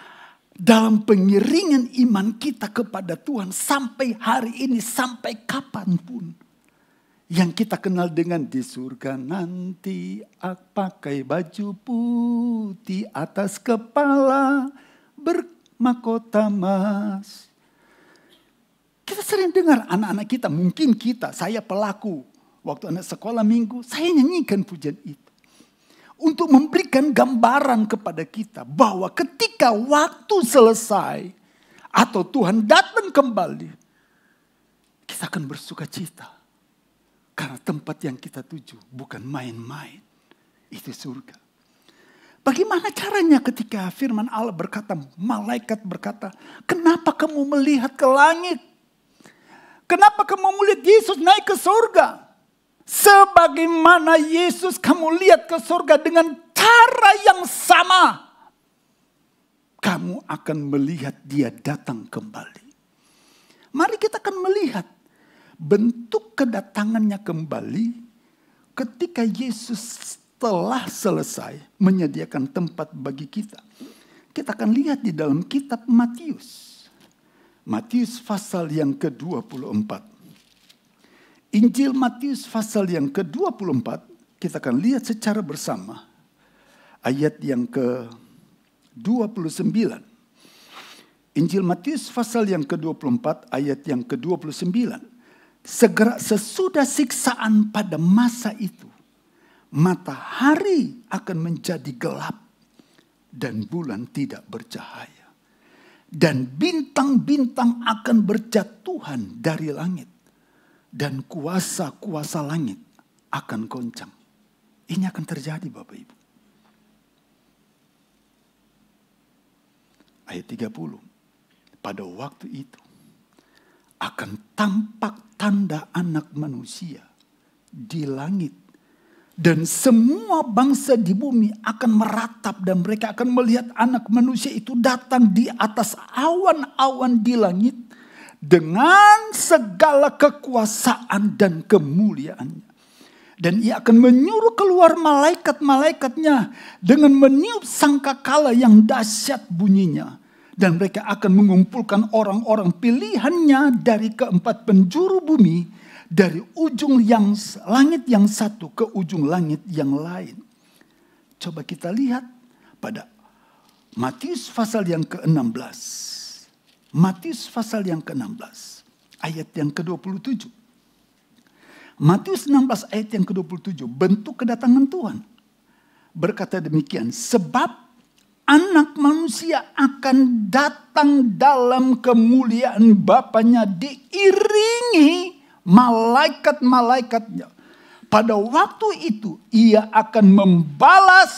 dalam pengiringan iman kita kepada Tuhan sampai hari ini, sampai kapanpun, yang kita kenal dengan di surga nanti pakai baju putih atas kepala bermahkota emas. Kita sering dengar anak-anak kita, mungkin kita, saya pelaku. Waktu anak sekolah minggu, saya nyanyikan pujian itu. Untuk memberikan gambaran kepada kita bahwa ketika waktu selesai atau Tuhan datang kembali, kita akan bersuka cita. Karena tempat yang kita tuju bukan main-main. Itu surga. Bagaimana caranya ketika firman Allah berkata, malaikat berkata, kenapa kamu melihat ke langit? Kenapa kamu melihat Yesus naik ke surga? Sebagaimana Yesus kamu lihat ke surga dengan cara yang sama, kamu akan melihat dia datang kembali. Mari kita akan melihat bentuk kedatangannya kembali ketika Yesus telah selesai menyediakan tempat bagi kita. Kita akan lihat di dalam kitab Matius. Matius pasal yang ke-24. Injil Matius pasal yang ke-24 kita akan lihat secara bersama. Ayat yang ke-29. Injil Matius pasal yang ke-24 ayat yang ke-29. Segera sesudah siksaan pada masa itu, matahari akan menjadi gelap dan bulan tidak bercahaya. Dan bintang-bintang akan berjatuhan dari langit. Dan kuasa-kuasa langit akan goncang. Ini akan terjadi Bapak Ibu. Ayat 30. Pada waktu itu akan tampak tanda anak manusia di langit. Dan semua bangsa di bumi akan meratap dan mereka akan melihat anak manusia itu datang di atas awan-awan di langit. Dengan segala kekuasaan dan kemuliaannya. Dan ia akan menyuruh keluar malaikat-malaikatnya dengan meniup sangkakala yang dahsyat bunyinya. Dan mereka akan mengumpulkan orang-orang pilihannya dari keempat penjuru bumi. Dari ujung yang langit yang satu ke ujung langit yang lain. Coba kita lihat pada Matius pasal yang ke-16. Matius pasal yang ke-16. Ayat yang ke-27. Matius 16 ayat yang ke-27. Bentuk kedatangan Tuhan. Berkata demikian. Sebab Anak manusia akan datang dalam kemuliaan Bapanya diiringi malaikat-malaikatnya. Pada waktu itu ia akan membalas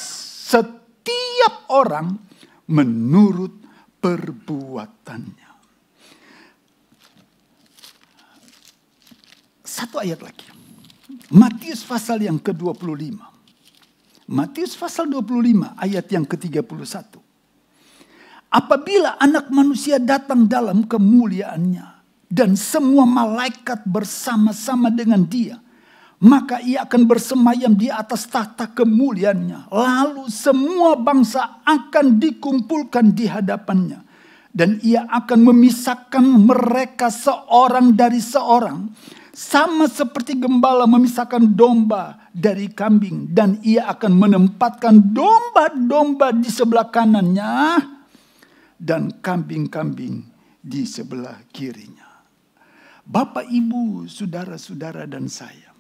setiap orang menurut perbuatannya. Satu ayat lagi. Matius pasal yang ke-25. Matius pasal 25 ayat yang ke-31. Apabila anak manusia datang dalam kemuliaannya dan semua malaikat bersama-sama dengan dia, maka ia akan bersemayam di atas tahta kemuliaannya. Lalu semua bangsa akan dikumpulkan di hadapannya. Dan ia akan memisahkan mereka seorang dari seorang. Sama seperti gembala memisahkan domba dari kambing. Dan ia akan menempatkan domba-domba di sebelah kanannya. Dan kambing-kambing di sebelah kirinya. Bapak, ibu, saudara-saudara dan saya.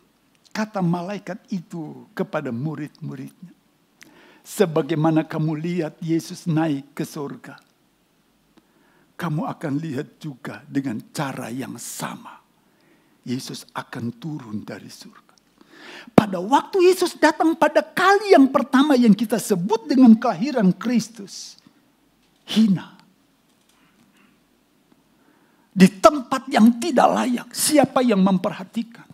Kata malaikat itu kepada murid-muridnya. Sebagaimana kamu lihat Yesus naik ke surga. Kamu akan lihat juga dengan cara yang sama. Yesus akan turun dari surga. Pada waktu Yesus datang pada kali yang pertama yang kita sebut dengan kelahiran Kristus. Hina. Di tempat yang tidak layak. Siapa yang memperhatikan?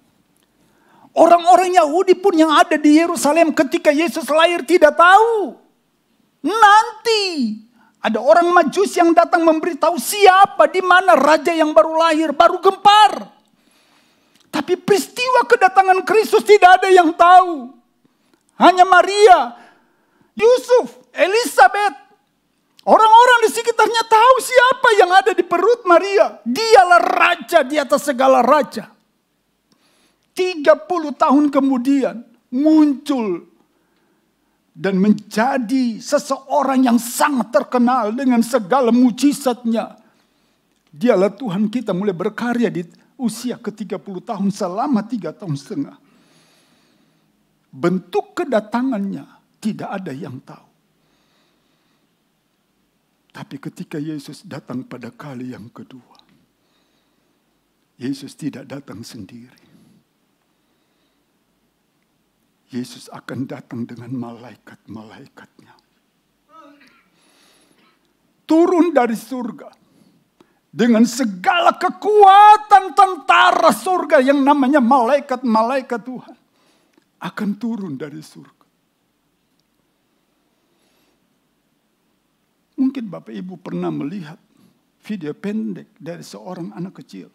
Orang-orang Yahudi pun yang ada di Yerusalem ketika Yesus lahir tidak tahu. Nanti ada orang Majus yang datang memberitahu siapa, di mana raja yang baru lahir, baru gempar. Tapi peristiwa kedatangan Kristus tidak ada yang tahu. Hanya Maria, Yusuf, Elizabeth. Orang-orang di sekitarnya tahu siapa yang ada di perut Maria. Dialah raja di atas segala raja. 30 tahun kemudian muncul dan menjadi seseorang yang sangat terkenal dengan segala mujizatnya. Dialah Tuhan kita, mulai berkarya di usia ke-30 tahun selama 3 tahun setengah. Bentuk kedatangannya tidak ada yang tahu. Tapi ketika Yesus datang pada kali yang kedua, Yesus tidak datang sendiri. Yesus akan datang dengan malaikat-malaikatnya. Turun dari surga dengan segala kekuatan tentara surga yang namanya malaikat-malaikat Tuhan. Akan turun dari surga. Mungkin Bapak Ibu pernah melihat video pendek dari seorang anak kecil.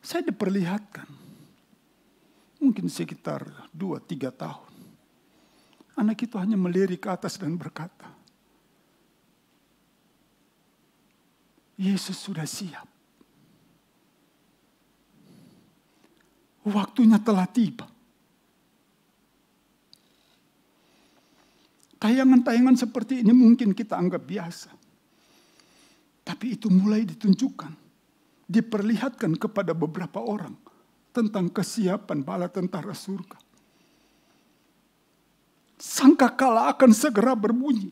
Saya diperlihatkan. Mungkin sekitar 2-3 tahun. Anak itu hanya melirik ke atas dan berkata, Yesus sudah siap. Waktunya telah tiba. Tayangan-tayangan seperti ini mungkin kita anggap biasa. Tapi itu mulai ditunjukkan, diperlihatkan kepada beberapa orang tentang kesiapan bala tentara surga. Sangkakala akan segera berbunyi.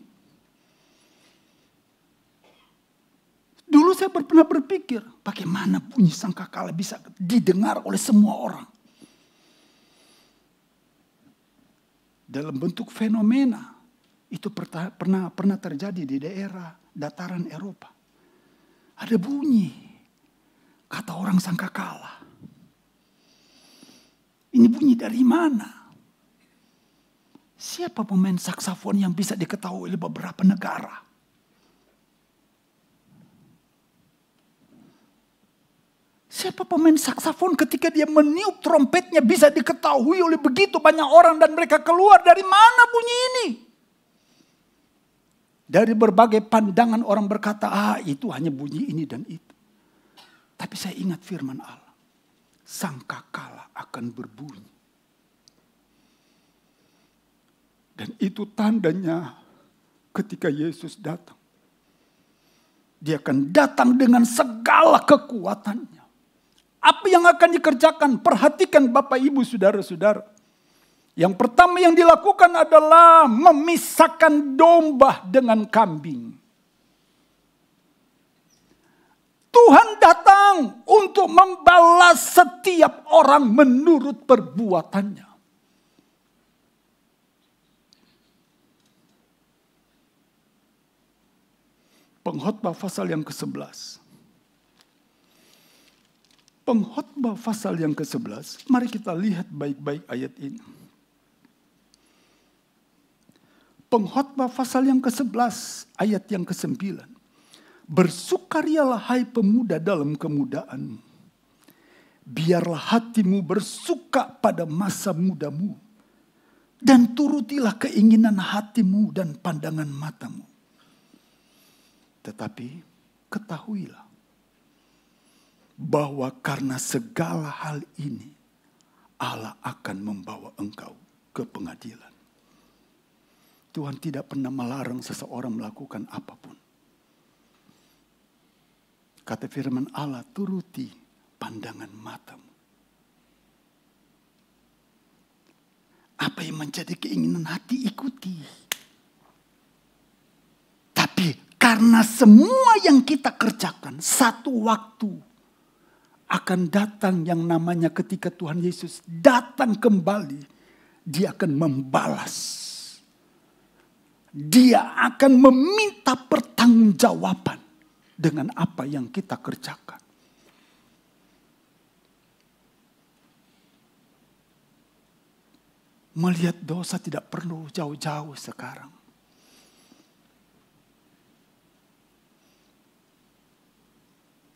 Dulu saya pernah berpikir, bagaimana bunyi sangkakala bisa didengar oleh semua orang. Dalam bentuk fenomena, itu pernah terjadi di daerah dataran Eropa. Ada bunyi, kata orang sangkakala. Ini bunyi dari mana? Siapa pemain saksofon yang bisa diketahui oleh beberapa negara? Siapa pemain saksofon ketika dia meniup trompetnya bisa diketahui oleh begitu banyak orang dan mereka keluar dari mana bunyi ini? Dari berbagai pandangan orang berkata, itu hanya bunyi ini dan itu. Tapi saya ingat firman Allah. Sangkakala akan berbunyi. Dan itu tandanya ketika Yesus datang. Dia akan datang dengan segala kekuatannya. Apa yang akan dikerjakan? Perhatikan Bapak Ibu Saudara-saudara. Yang pertama yang dilakukan adalah memisahkan domba dengan kambing. Tuhan datang untuk membalas setiap orang menurut perbuatannya. Pengkhotbah pasal yang ke-11. Pengkhotbah pasal yang ke-11. Mari kita lihat baik-baik ayat ini. Pengkhotbah pasal yang ke-11 ayat yang ke-9. Bersukarialah hai pemuda dalam kemudaanmu. Biarlah hatimu bersuka pada masa mudamu. Dan turutilah keinginan hatimu dan pandangan matamu. Tetapi ketahuilah bahwa karena segala hal ini Allah akan membawa engkau ke pengadilan. Tuhan tidak pernah melarang seseorang melakukan apapun. Kata firman Allah, turuti pandangan matamu. Apa yang menjadi keinginan hati, ikuti. Tapi karena semua yang kita kerjakan, satu waktu akan datang yang namanya ketika Tuhan Yesus datang kembali, Dia akan membalas. Dia akan meminta pertanggungjawaban dengan apa yang kita kerjakan. Melihat dosa tidak perlu jauh-jauh sekarang.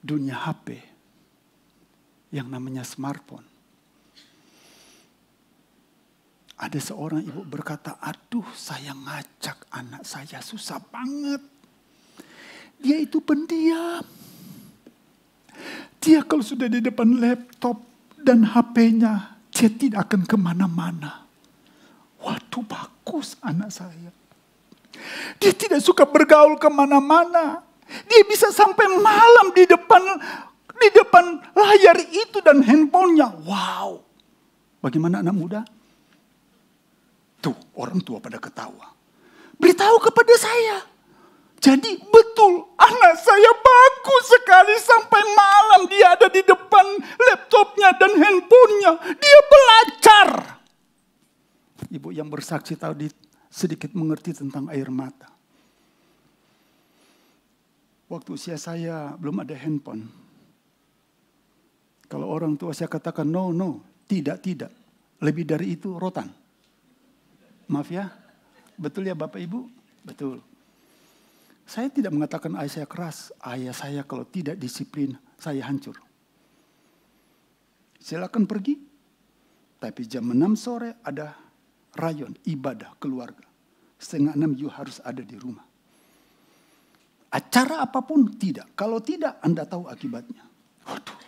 Dunia HP yang namanya smartphone. Ada seorang ibu berkata, aduh saya ngajak anak saya susah banget. Dia itu pendiam. Dia kalau sudah di depan laptop, Dan HP-nya, dia tidak akan kemana-mana. Waduh, bagus anak saya. Dia tidak suka bergaul kemana-mana. Dia bisa sampai malam di depan layar itu dan handphonenya. Wow. Bagaimana anak muda? Tuh, orang tua pada ketawa. Beritahu kepada saya. Jadi betul, anak saya bagus sekali sampai malam dia ada di depan laptopnya dan handphonenya. Dia belajar. Ibu yang bersaksi tahu sedikit mengerti tentang air mata. Waktu usia saya belum ada handphone. Kalau orang tua saya katakan no, tidak. Lebih dari itu rotan. Maaf ya, betul ya Bapak Ibu? Betul. Saya tidak mengatakan ayah saya keras. Ayah saya kalau tidak disiplin, saya hancur. Silakan pergi. Tapi jam 6 sore ada rayon, ibadah, keluarga. 5:30 you harus ada di rumah. Acara apapun tidak. Kalau tidak, Anda tahu akibatnya. Waduh.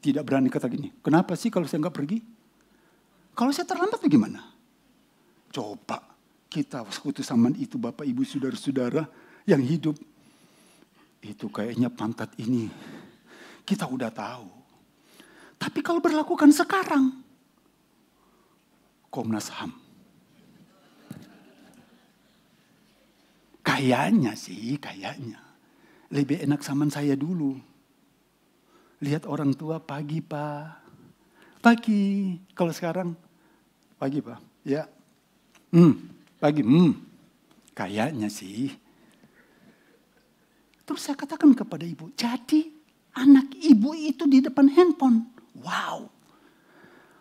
Tidak berani kata gini. Kenapa sih kalau saya nggak pergi? Kalau saya terlambat bagaimana? Coba kita waktu zaman itu Bapak Ibu saudara-saudara yang hidup. Itu kayaknya pantat ini. Kita udah tahu. Tapi kalau berlakukan sekarang. Komnas HAM. Kayaknya. Lebih enak zaman saya dulu. Lihat orang tua pagi Pak. Pagi. Kalau sekarang pagi Pak. Ya. Pagi. Kayaknya sih. Terus saya katakan kepada ibu. Jadi anak ibu itu di depan handphone. Wow.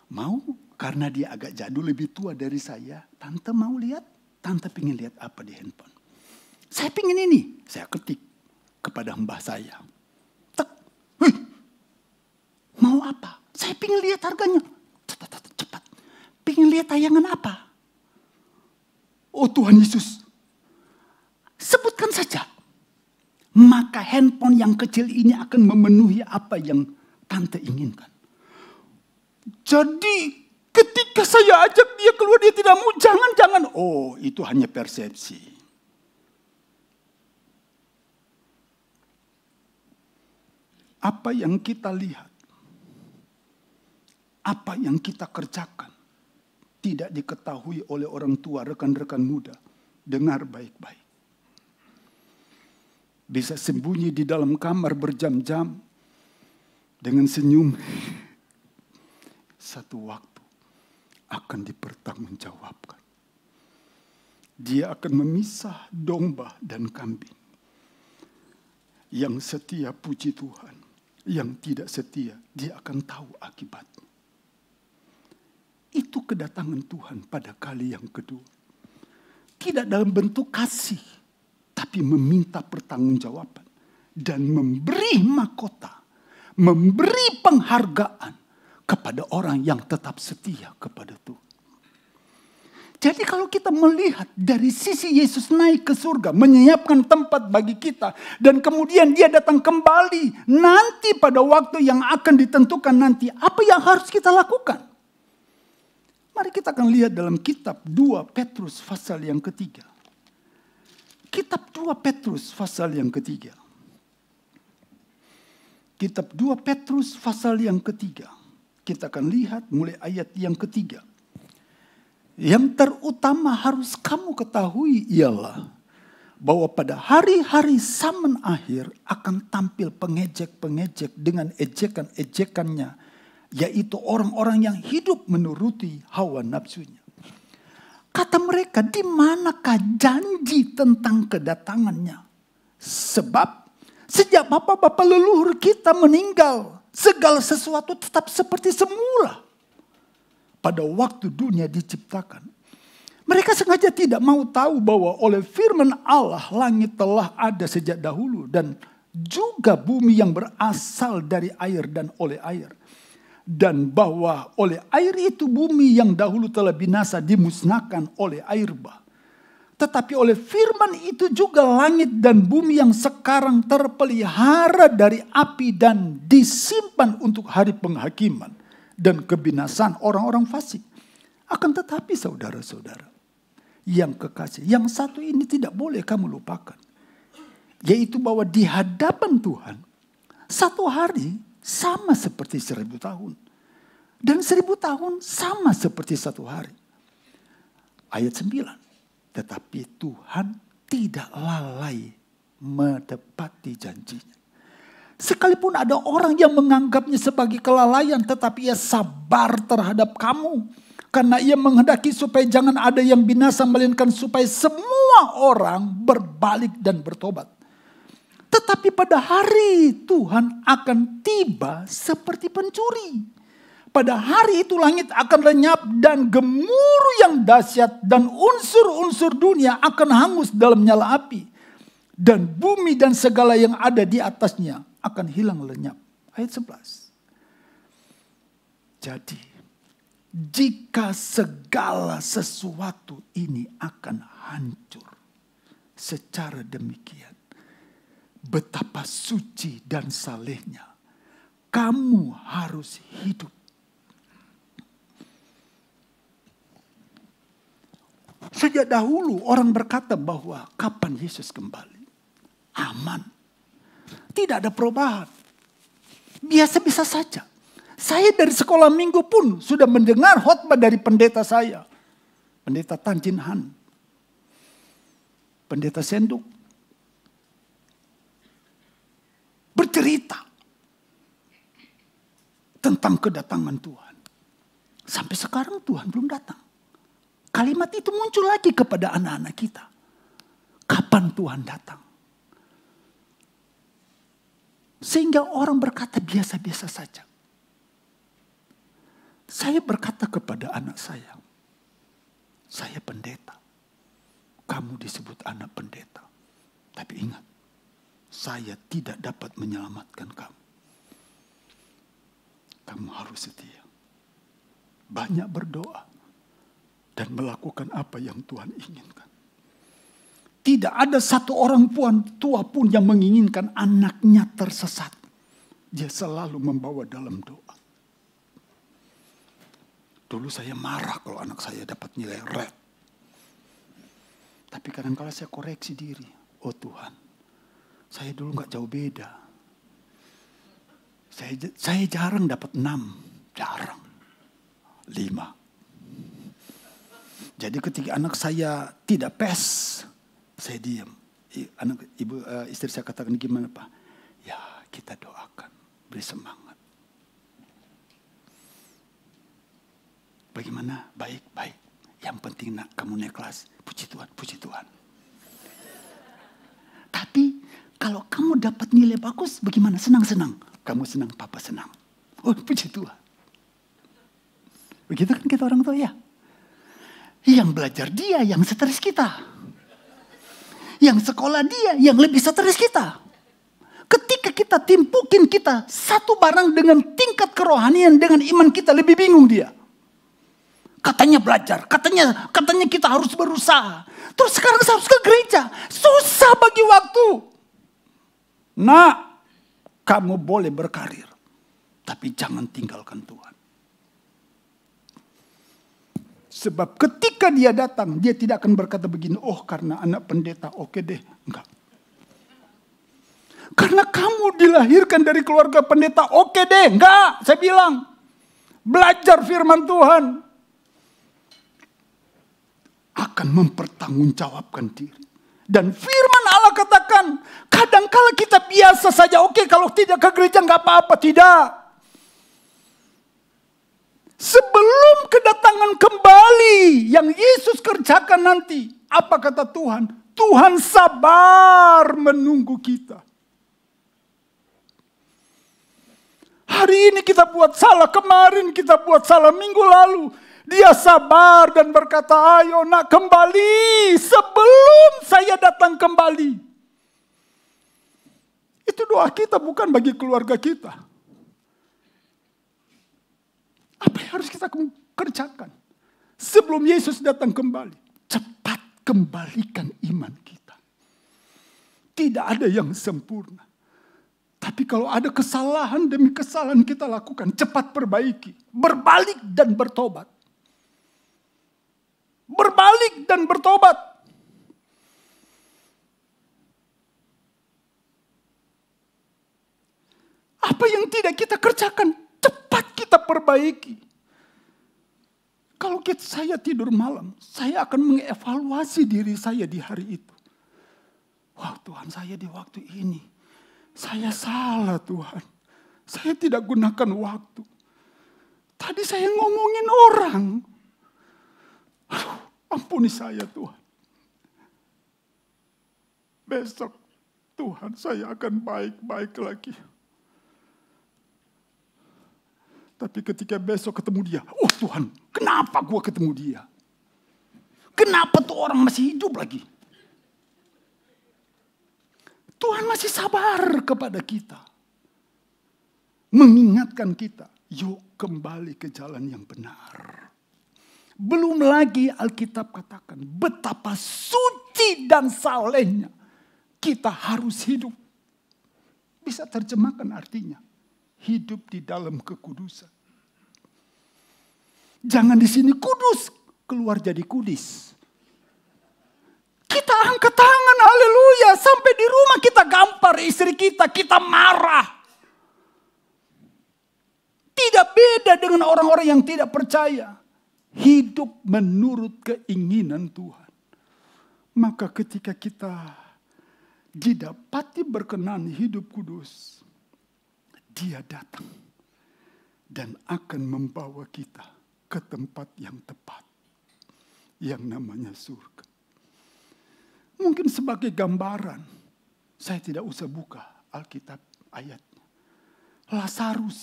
Mau? Karena dia agak jadul, lebih tua dari saya. Tante mau lihat? Tante pingin lihat apa di handphone? Saya pingin ini. Saya ketik kepada mbah saya. Tek. Mau apa? Saya pingin lihat harganya. Cepat. Pingin lihat tayangan apa? Oh Tuhan Yesus. Sebutkan saja. Maka handphone yang kecil ini akan memenuhi apa yang tante inginkan. Jadi ketika saya ajak dia keluar, dia tidak mau. Jangan. Oh, itu hanya persepsi. Apa yang kita lihat, apa yang kita kerjakan, tidak diketahui oleh orang tua, rekan-rekan muda. Dengar baik-baik. Bisa sembunyi di dalam kamar berjam-jam dengan senyum. Satu waktu akan dipertanggungjawabkan. Dia akan memisah domba dan kambing. Yang setia puji Tuhan, yang tidak setia dia akan tahu akibatnya. Itu kedatangan Tuhan pada kali yang kedua. Tidak dalam bentuk kasih, tapi meminta pertanggungjawaban dan memberi mahkota, memberi penghargaan kepada orang yang tetap setia kepada Tuhan. Jadi kalau kita melihat dari sisi Yesus naik ke surga, menyiapkan tempat bagi kita, dan kemudian dia datang kembali nanti pada waktu yang akan ditentukan nanti, apa yang harus kita lakukan? Mari kita akan lihat dalam kitab 2 Petrus pasal yang ketiga. Kitab 2 Petrus pasal yang ketiga. Kitab 2 Petrus pasal yang ketiga. Kita akan lihat mulai ayat yang ketiga. Yang terutama harus kamu ketahui ialah bahwa pada hari-hari zaman akhir akan tampil pengejek-pengejek dengan ejekan-ejekannya, yaitu orang-orang yang hidup menuruti hawa nafsunya. Kata mereka, di manakah janji tentang kedatangannya? Sebab sejak bapak-bapak leluhur kita meninggal, segala sesuatu tetap seperti semula. Pada waktu dunia diciptakan. Mereka sengaja tidak mau tahu bahwa oleh firman Allah langit telah ada sejak dahulu. Dan juga bumi yang berasal dari air dan oleh air. Dan bahwa oleh air itu bumi yang dahulu telah binasa dimusnahkan oleh air bah. Tetapi oleh firman itu juga langit dan bumi yang sekarang terpelihara dari api dan disimpan untuk hari penghakiman. dan kebinasaan orang-orang fasik. Akan tetapi saudara-saudara yang kekasih, yang satu ini tidak boleh kamu lupakan. Yaitu bahwa di hadapan Tuhan, satu hari sama seperti 1000 tahun. Dan 1000 tahun sama seperti satu hari. Ayat 9. Tetapi Tuhan tidak lalai menepati janjinya. Sekalipun ada orang yang menganggapnya sebagai kelalaian, tetapi ia sabar terhadap kamu. Karena ia menghendaki supaya jangan ada yang binasa, melainkan supaya semua orang berbalik dan bertobat. Tetapi pada hari Tuhan akan tiba seperti pencuri. Pada hari itu langit akan lenyap dan gemuruh yang dahsyat dan unsur-unsur dunia akan hangus dalam nyala api. Dan bumi dan segala yang ada di atasnya akan hilang lenyap. Ayat 11. Jadi, jika segala sesuatu ini akan hancur secara demikian, betapa suci dan salehnya kamu harus hidup. Sejak dahulu orang berkata bahwa kapan Yesus kembali? Aman. Tidak ada perubahan. Biasa-biasa saja. Saya dari sekolah minggu pun sudah mendengar khotbah dari pendeta saya. Pendeta Tanjin Han. Pendeta Senduk. Bercerita tentang kedatangan Tuhan. Sampai sekarang Tuhan belum datang. Kalimat itu muncul lagi kepada anak-anak kita. Kapan Tuhan datang? Sehingga orang berkata biasa-biasa saja. Saya berkata kepada anak saya pendeta. Kamu disebut anak pendeta. Tapi ingat, saya tidak dapat menyelamatkan kamu. Kamu harus setia. Banyak berdoa. Dan melakukan apa yang Tuhan inginkan. Tidak ada satu orang tua pun yang menginginkan anaknya tersesat. Dia selalu membawa dalam doa. Dulu saya marah kalau anak saya dapat nilai red. Tapi kadang-kadang saya koreksi diri. Oh Tuhan, saya dulu gak jauh beda. Saya jarang dapat 6. Jarang. 5. Jadi ketika anak saya tidak PES, saya diam. Istri saya katakan gimana Pak? Ya kita doakan, beri semangat. Bagaimana? Baik. Yang penting nak kamu naik kelas. Puji Tuhan. Tapi kalau kamu dapat nilai bagus, bagaimana? Senang. Kamu senang, Papa senang. Oh puji Tuhan. Begitu kan kita orang tua ya. Yang belajar dia yang stres kita. Yang sekolah dia yang lebih stres kita. Ketika kita timpukin kita satu barang dengan tingkat kerohanian dengan iman kita lebih bingung dia. Katanya belajar, katanya kita harus berusaha. Terus sekarang saya harus ke gereja. Susah bagi waktu. Nah, kamu boleh berkarir. Tapi jangan tinggalkan Tuhan. Sebab ketika dia datang, dia tidak akan berkata begini, oh karena anak pendeta, oke deh. Enggak. Karena kamu dilahirkan dari keluarga pendeta, oke deh. Enggak, saya bilang. Belajar firman Tuhan. Akan mempertanggungjawabkan diri. Dan firman Allah katakan, kadang-kala kita biasa saja, oke kalau tidak ke gereja enggak apa-apa, tidak. Sebelum kedatangan kembali yang Yesus kerjakan nanti. Apa kata Tuhan? Tuhan sabar menunggu kita. Hari ini kita buat salah, kemarin kita buat salah, minggu lalu. Dia sabar dan berkata, ayo nak kembali sebelum saya datang kembali. Itu doa kita bukan bagi keluarga kita. Apa yang harus kita kerjakan? Sebelum Yesus datang kembali. Cepat kembalikan iman kita. Tidak ada yang sempurna. Tapi Tapi kalau ada kesalahan demi kesalahan kita lakukan, cepat perbaiki. Berbalik dan bertobat. Berbalik dan bertobat. Apa yang tidak kita kerjakan, cepat kita perbaiki. Kalau saya tidur malam, saya akan mengevaluasi diri saya di hari itu. Wah, Tuhan, saya di waktu ini, saya salah, Tuhan. Saya tidak gunakan waktu. Tadi saya ngomongin orang. Aduh, ampuni saya, Tuhan. Besok, Tuhan, saya akan baik-baik lagi. Tapi ketika besok ketemu dia, oh Tuhan, kenapa gua ketemu dia? Kenapa tuh orang masih hidup lagi? Tuhan masih sabar kepada kita. Mengingatkan kita, yuk kembali ke jalan yang benar. Belum lagi Alkitab katakan betapa suci dan salehnya kita harus hidup. Bisa terjemahkan artinya, hidup di dalam kekudusan. Jangan di sini kudus, keluar jadi kudis. Kita angkat tangan, haleluya. Sampai di rumah kita gampar istri kita marah. Tidak beda dengan orang-orang yang tidak percaya. Hidup menurut keinginan Tuhan. Maka ketika kita didapati berkenan hidup kudus, Dia datang dan akan membawa kita ke tempat yang tepat, yang namanya surga. Mungkin sebagai gambaran, saya tidak usah buka Alkitab ayatnya. Lazarus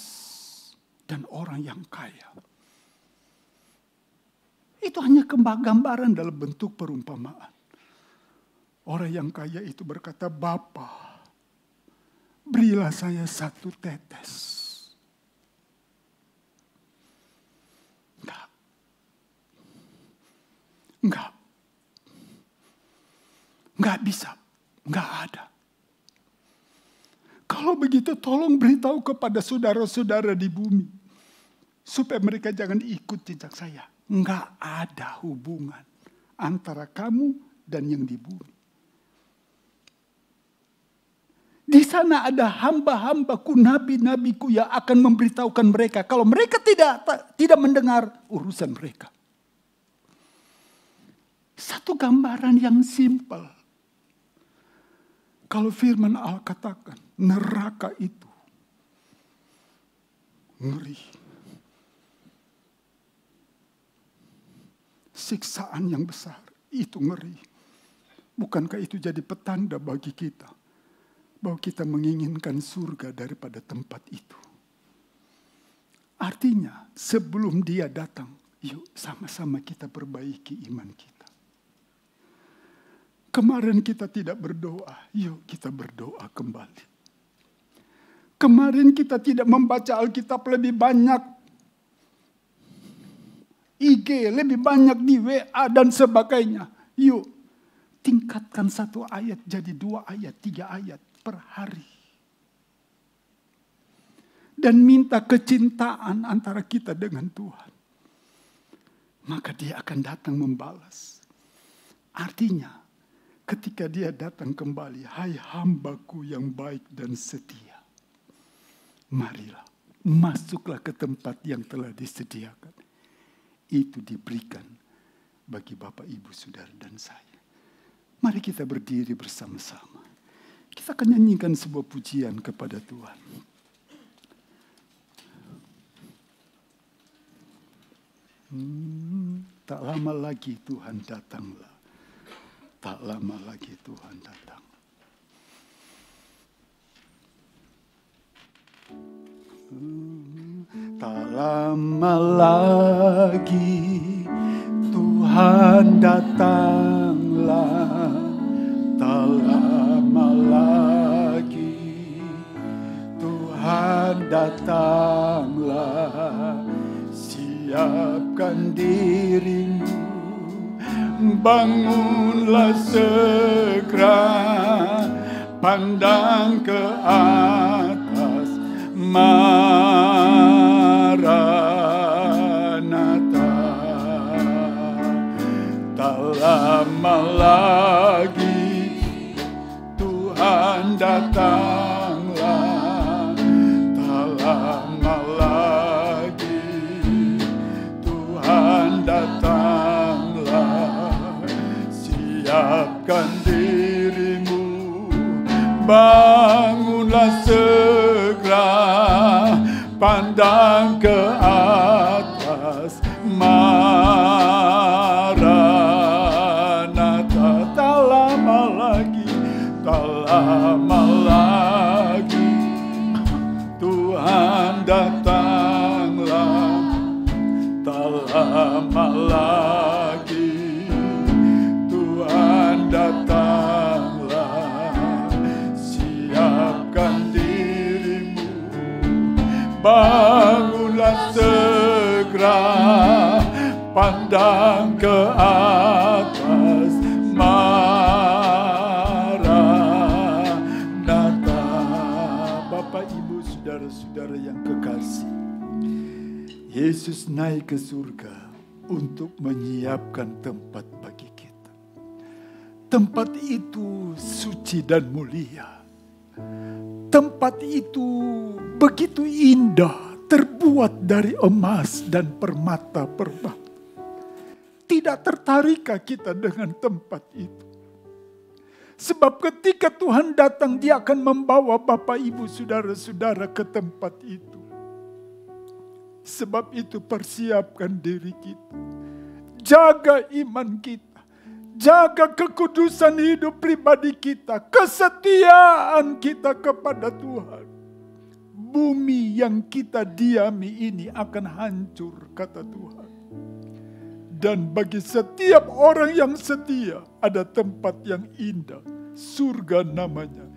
dan orang yang kaya. Itu hanya gambaran dalam bentuk perumpamaan. Orang yang kaya itu berkata, Bapa, berilah saya 1 tetes. Enggak bisa. Enggak ada. Kalau begitu tolong beritahu kepada saudara-saudara di bumi. Supaya mereka jangan ikut jejak saya. Enggak ada hubungan antara kamu dan yang di bumi. Di sana ada hamba-hambaku, nabi-nabiku yang akan memberitahukan mereka. Kalau mereka tidak mendengar, urusan mereka. Satu gambaran yang simpel. Kalau firman Allah katakan, neraka itu ngeri. Siksaan yang besar, itu ngeri. Bukankah itu jadi petanda bagi kita? Bahwa kita menginginkan surga daripada tempat itu. Artinya, sebelum Dia datang, yuk sama-sama kita perbaiki iman kita. Kemarin kita tidak berdoa, yuk kita berdoa kembali. Kemarin kita tidak membaca Alkitab lebih banyak. IG lebih banyak di WA dan sebagainya. Yuk tingkatkan 1 ayat jadi 2 ayat, 3 ayat per hari. Dan minta kecintaan antara kita dengan Tuhan. Maka Dia akan datang membalas. Artinya, ketika Dia datang kembali, hai hambaku yang baik dan setia. Marilah, masuklah ke tempat yang telah disediakan. Itu diberikan bagi Bapak, Ibu, Saudara, dan saya. Mari kita berdiri bersama-sama. Kita akan nyanyikan sebuah pujian kepada Tuhan. Tak lama lagi Tuhan datanglah. Tak lama lagi Tuhan datang. Tak lama lagi Tuhan datanglah. Tak lama lagi Tuhan datanglah. Siapkan dirimu, bangunlah segera, pandang ke atas. pandang ke atas, Maranatha. Tak lama lagi, tak lama lagi, Tuhan datanglah. Tak lama lagi, Tuhan datanglah. Siapkan dirimu, bangunlah segera, pandang ke atas, Maranatha. Bapak, Ibu, saudara-saudara yang kekasih, Yesus naik ke surga untuk menyiapkan tempat bagi kita. Tempat itu suci dan mulia. Tempat itu begitu indah, terbuat dari emas dan permata-permata. Tidak tertarikkah kita dengan tempat itu? Sebab ketika Tuhan datang, Dia akan membawa Bapak, Ibu, saudara-saudara ke tempat itu. Sebab itu persiapkan diri kita. Jaga iman kita. Jaga kekudusan hidup pribadi kita. Kesetiaan kita kepada Tuhan. Bumi yang kita diami ini akan hancur, kata Tuhan. Dan bagi setiap orang yang setia, ada tempat yang indah. Surga namanya.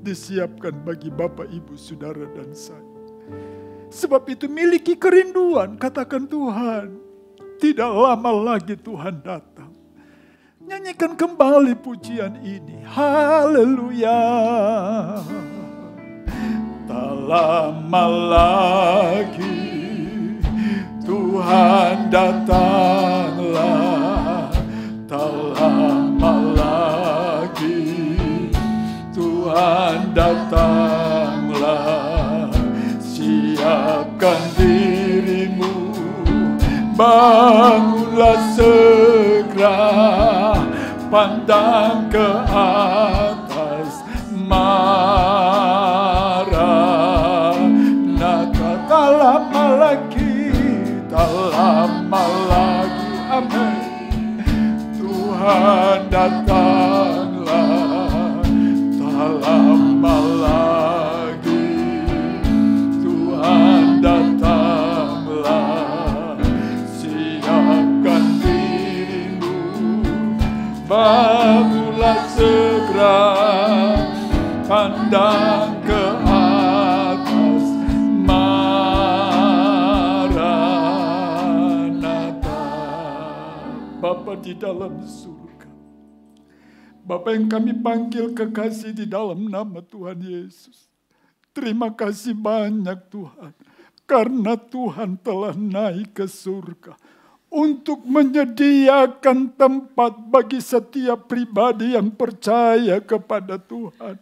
Disiapkan bagi Bapak, Ibu, saudara dan saya. Sebab itu miliki kerinduan, katakan Tuhan. Tidak lama lagi Tuhan datang. Nyanyikan kembali pujian ini. Haleluya. Tak lama lagi Tuhan datanglah. Tak lama lagi Tuhan datanglah. Siapkan dirimu, bangunlah segera, pandang ke atas, Maranatha. Tak lama lagi, tak lama lagi, amin, Tuhan datanglah. Tak lama lagi Tuhan datanglah. Siapkan dirimu, bangunlah segera, pandang ke atas, Maranatha. Bapa di dalam surga, Bapa yang kami panggil kekasih di dalam nama Tuhan Yesus. Terima kasih banyak Tuhan, karena Tuhan telah naik ke surga untuk menyediakan tempat bagi setiap pribadi yang percaya kepada Tuhan.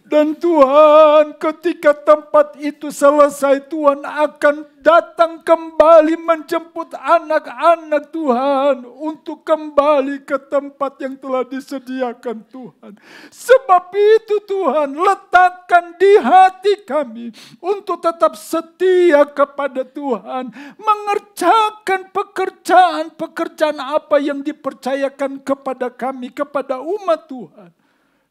Dan Tuhan, ketika tempat itu selesai, Tuhan akan datang kembali menjemput anak-anak Tuhan untuk kembali ke tempat yang telah disediakan Tuhan. Sebab itu Tuhan, letakkan di hati kami untuk tetap setia kepada Tuhan, mengerjakan pekerjaan apa yang dipercayakan kepada kami, kepada umat Tuhan.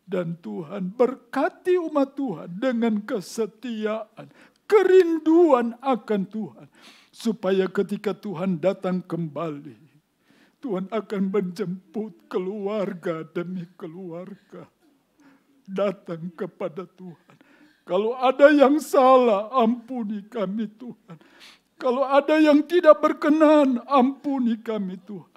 Dan Tuhan berkati umat Tuhan dengan kesetiaan, kerinduan akan Tuhan. Supaya ketika Tuhan datang kembali, Tuhan akan menjemput keluarga demi keluarga datang kepada Tuhan. Kalau ada yang salah, ampuni kami Tuhan. Kalau ada yang tidak berkenan, ampuni kami Tuhan.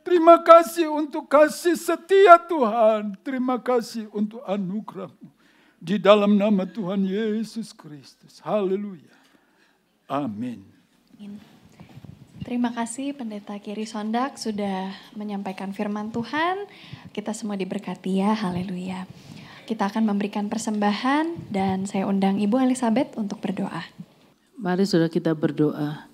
Terima kasih untuk kasih setia Tuhan. Terima kasih untuk anugerah-Mu. Di dalam nama Tuhan Yesus Kristus. Haleluya. Amin.
Terima kasih Pendeta Kiri Sondak sudah menyampaikan firman Tuhan. Kita semua diberkati ya. Haleluya. Kita akan memberikan persembahan dan saya undang Ibu Elizabeth untuk berdoa.
Mari saudara kita berdoa.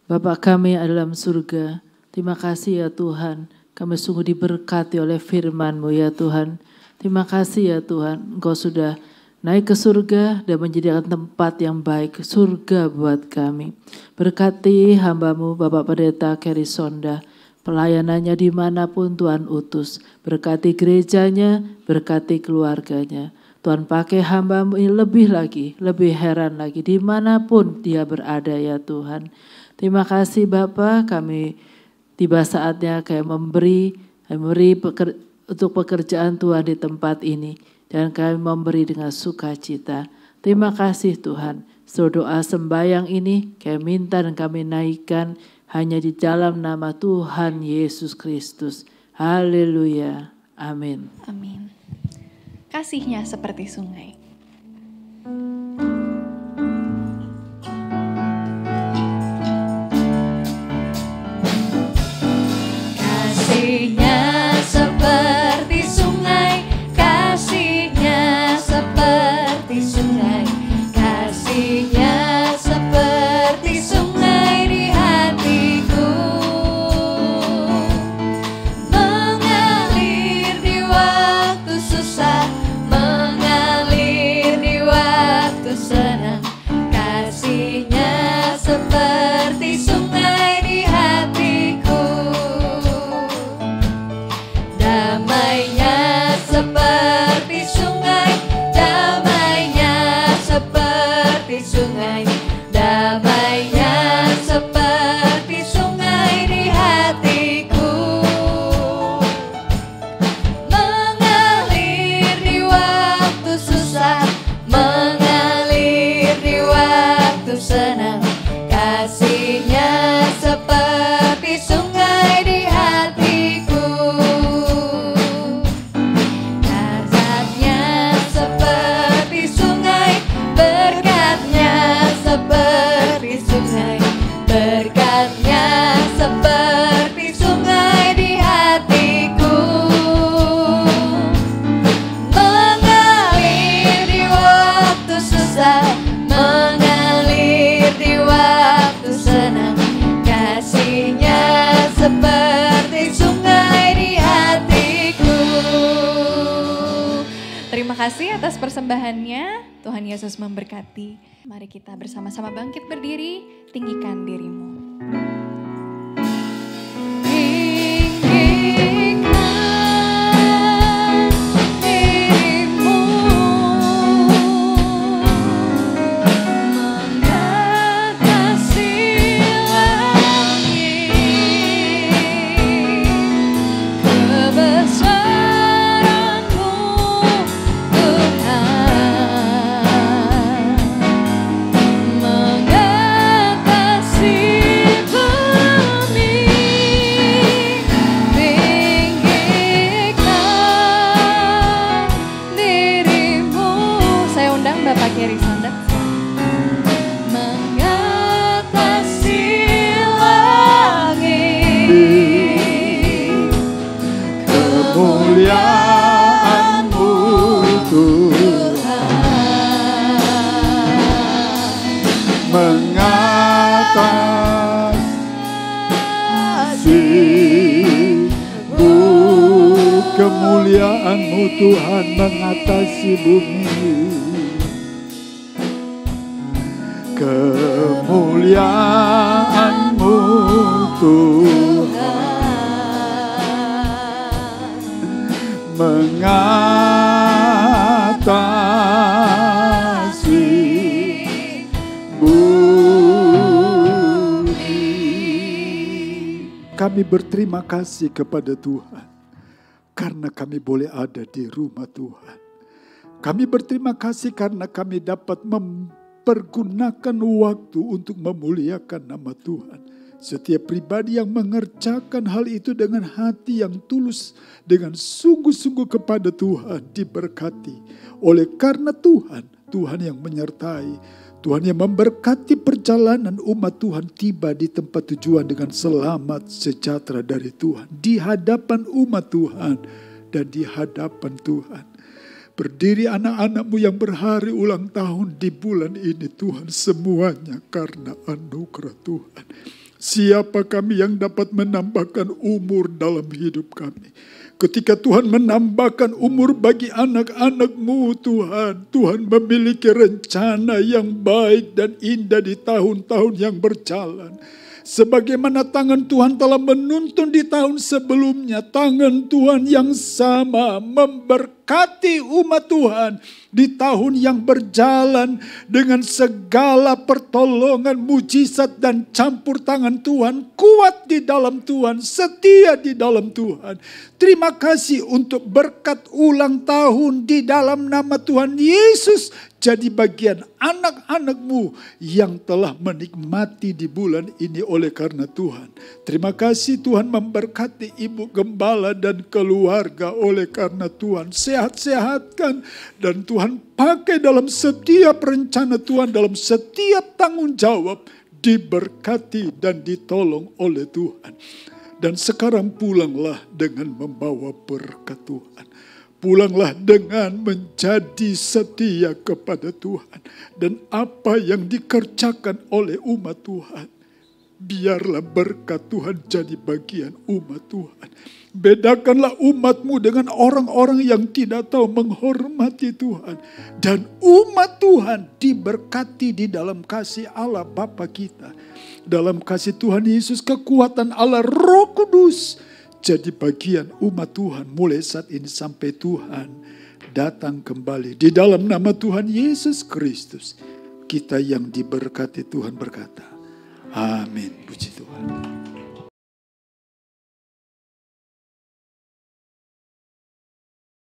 Bapa kami yang ada dalam surga, terima kasih ya Tuhan, kami sungguh diberkati oleh firman-Mu ya Tuhan. Terima kasih ya Tuhan, Engkau sudah naik ke surga dan menjadikan tempat yang baik, surga buat kami. Berkati hamba-Mu Bapak Pendeta Kerry Sonda, pelayanannya dimanapun Tuhan utus. Berkati gerejanya, berkati keluarganya. Tuhan pakai hamba-Mu ini lebih lagi, lebih heran lagi dimanapun dia berada ya Tuhan. Terima kasih Bapak, kami tiba saatnya kayak memberi untuk pekerjaan Tuhan di tempat ini. Dan kami memberi dengan sukacita. Terima kasih Tuhan. Doa sembahyang ini kami minta dan kami naikkan hanya di dalam nama Tuhan Yesus Kristus. Haleluya. Amin.
Amin. Kasihnya seperti sungai. Kasihnya seperti sungai, kasihnya seperti sungai, kasihnya seperti sungai di hatiku, mengalir di waktu susah, mengalir di waktu senang, kasihnya seperti sungai di hatiku, damainya seperti sungai, damainya seperti sungai, damainya seperti sungai di hatiku, mengalir di waktu susah, mengalir di waktu senang, kasihnya seperti sungai di hatiku. Azabnya seperti sungai, berkatnya seperti sungai, berkatnya seperti sungai di hatiku, mengalir di waktu susah, mengalir di waktu senang, kasihnya seperti sungai di hatiku. Terima kasih atas persembahannya. Tuhan Yesus memberkati. Mari kita bersama-sama bangkit berdiri, tinggikan dirimu. Tinggikan dirimu, mengatasi langit, kebesaran-Mu Tuhan, mengatasi bumi, tinggikan dirimu. Saya undang Bapak Kerry Sonda. Mengatasi langit,
Kemuliaan-Mu Tuhan, mengatasi kemuliaan-Mu Tuhan mengatasi bumi. Kemuliaan-Mu Tuhan, mengatasi bumi. Kami berterima kasih kepada Tuhan karena kami boleh ada di rumah Tuhan. Kami berterima kasih karena kami dapat mempergunakan waktu untuk memuliakan nama Tuhan. Setiap pribadi yang mengerjakan hal itu dengan hati yang tulus, dengan sungguh-sungguh kepada Tuhan, diberkati. Oleh karena Tuhan, Tuhan yang menyertai, Tuhan yang memberkati perjalanan umat Tuhan tiba di tempat tujuan dengan selamat sejahtera dari Tuhan. Di hadapan umat Tuhan dan di hadapan Tuhan. Berdiri anak-anak-Mu yang berhari ulang tahun di bulan ini Tuhan, semuanya karena anugerah Tuhan. Siapa kami yang dapat menambahkan umur dalam hidup kami? Ketika Tuhan menambahkan umur bagi anak-anak-Mu Tuhan, Tuhan memiliki rencana yang baik dan indah di tahun-tahun yang berjalan. Sebagaimana tangan Tuhan telah menuntun di tahun sebelumnya, tangan Tuhan yang sama memberkati umat Tuhan di tahun yang berjalan dengan segala pertolongan, mujizat dan campur tangan Tuhan, kuat di dalam Tuhan, setia di dalam Tuhan. Terima kasih untuk berkat ulang tahun di dalam nama Tuhan Yesus. Jadi bagian anak-anak-Mu yang telah menikmati di bulan ini oleh karena Tuhan. Terima kasih Tuhan memberkati Ibu Gembala dan keluarga oleh karena Tuhan. Sehat-sehatkan dan Tuhan pakai dalam setiap rencana Tuhan, dalam setiap tanggung jawab, diberkati dan ditolong oleh Tuhan. Dan sekarang pulanglah dengan membawa berkat Tuhan. Pulanglah dengan menjadi setia kepada Tuhan. Dan apa yang dikerjakan oleh umat Tuhan, biarlah berkat Tuhan jadi bagian umat Tuhan. Bedakanlah umat-Mu dengan orang-orang yang tidak tahu menghormati Tuhan. Dan umat Tuhan diberkati di dalam kasih Allah Bapa kita. Dalam kasih Tuhan Yesus, kekuatan Allah Roh Kudus jadi bagian umat Tuhan mulai saat ini sampai Tuhan datang kembali. Di dalam nama Tuhan Yesus Kristus, kita yang diberkati Tuhan berkata, amin.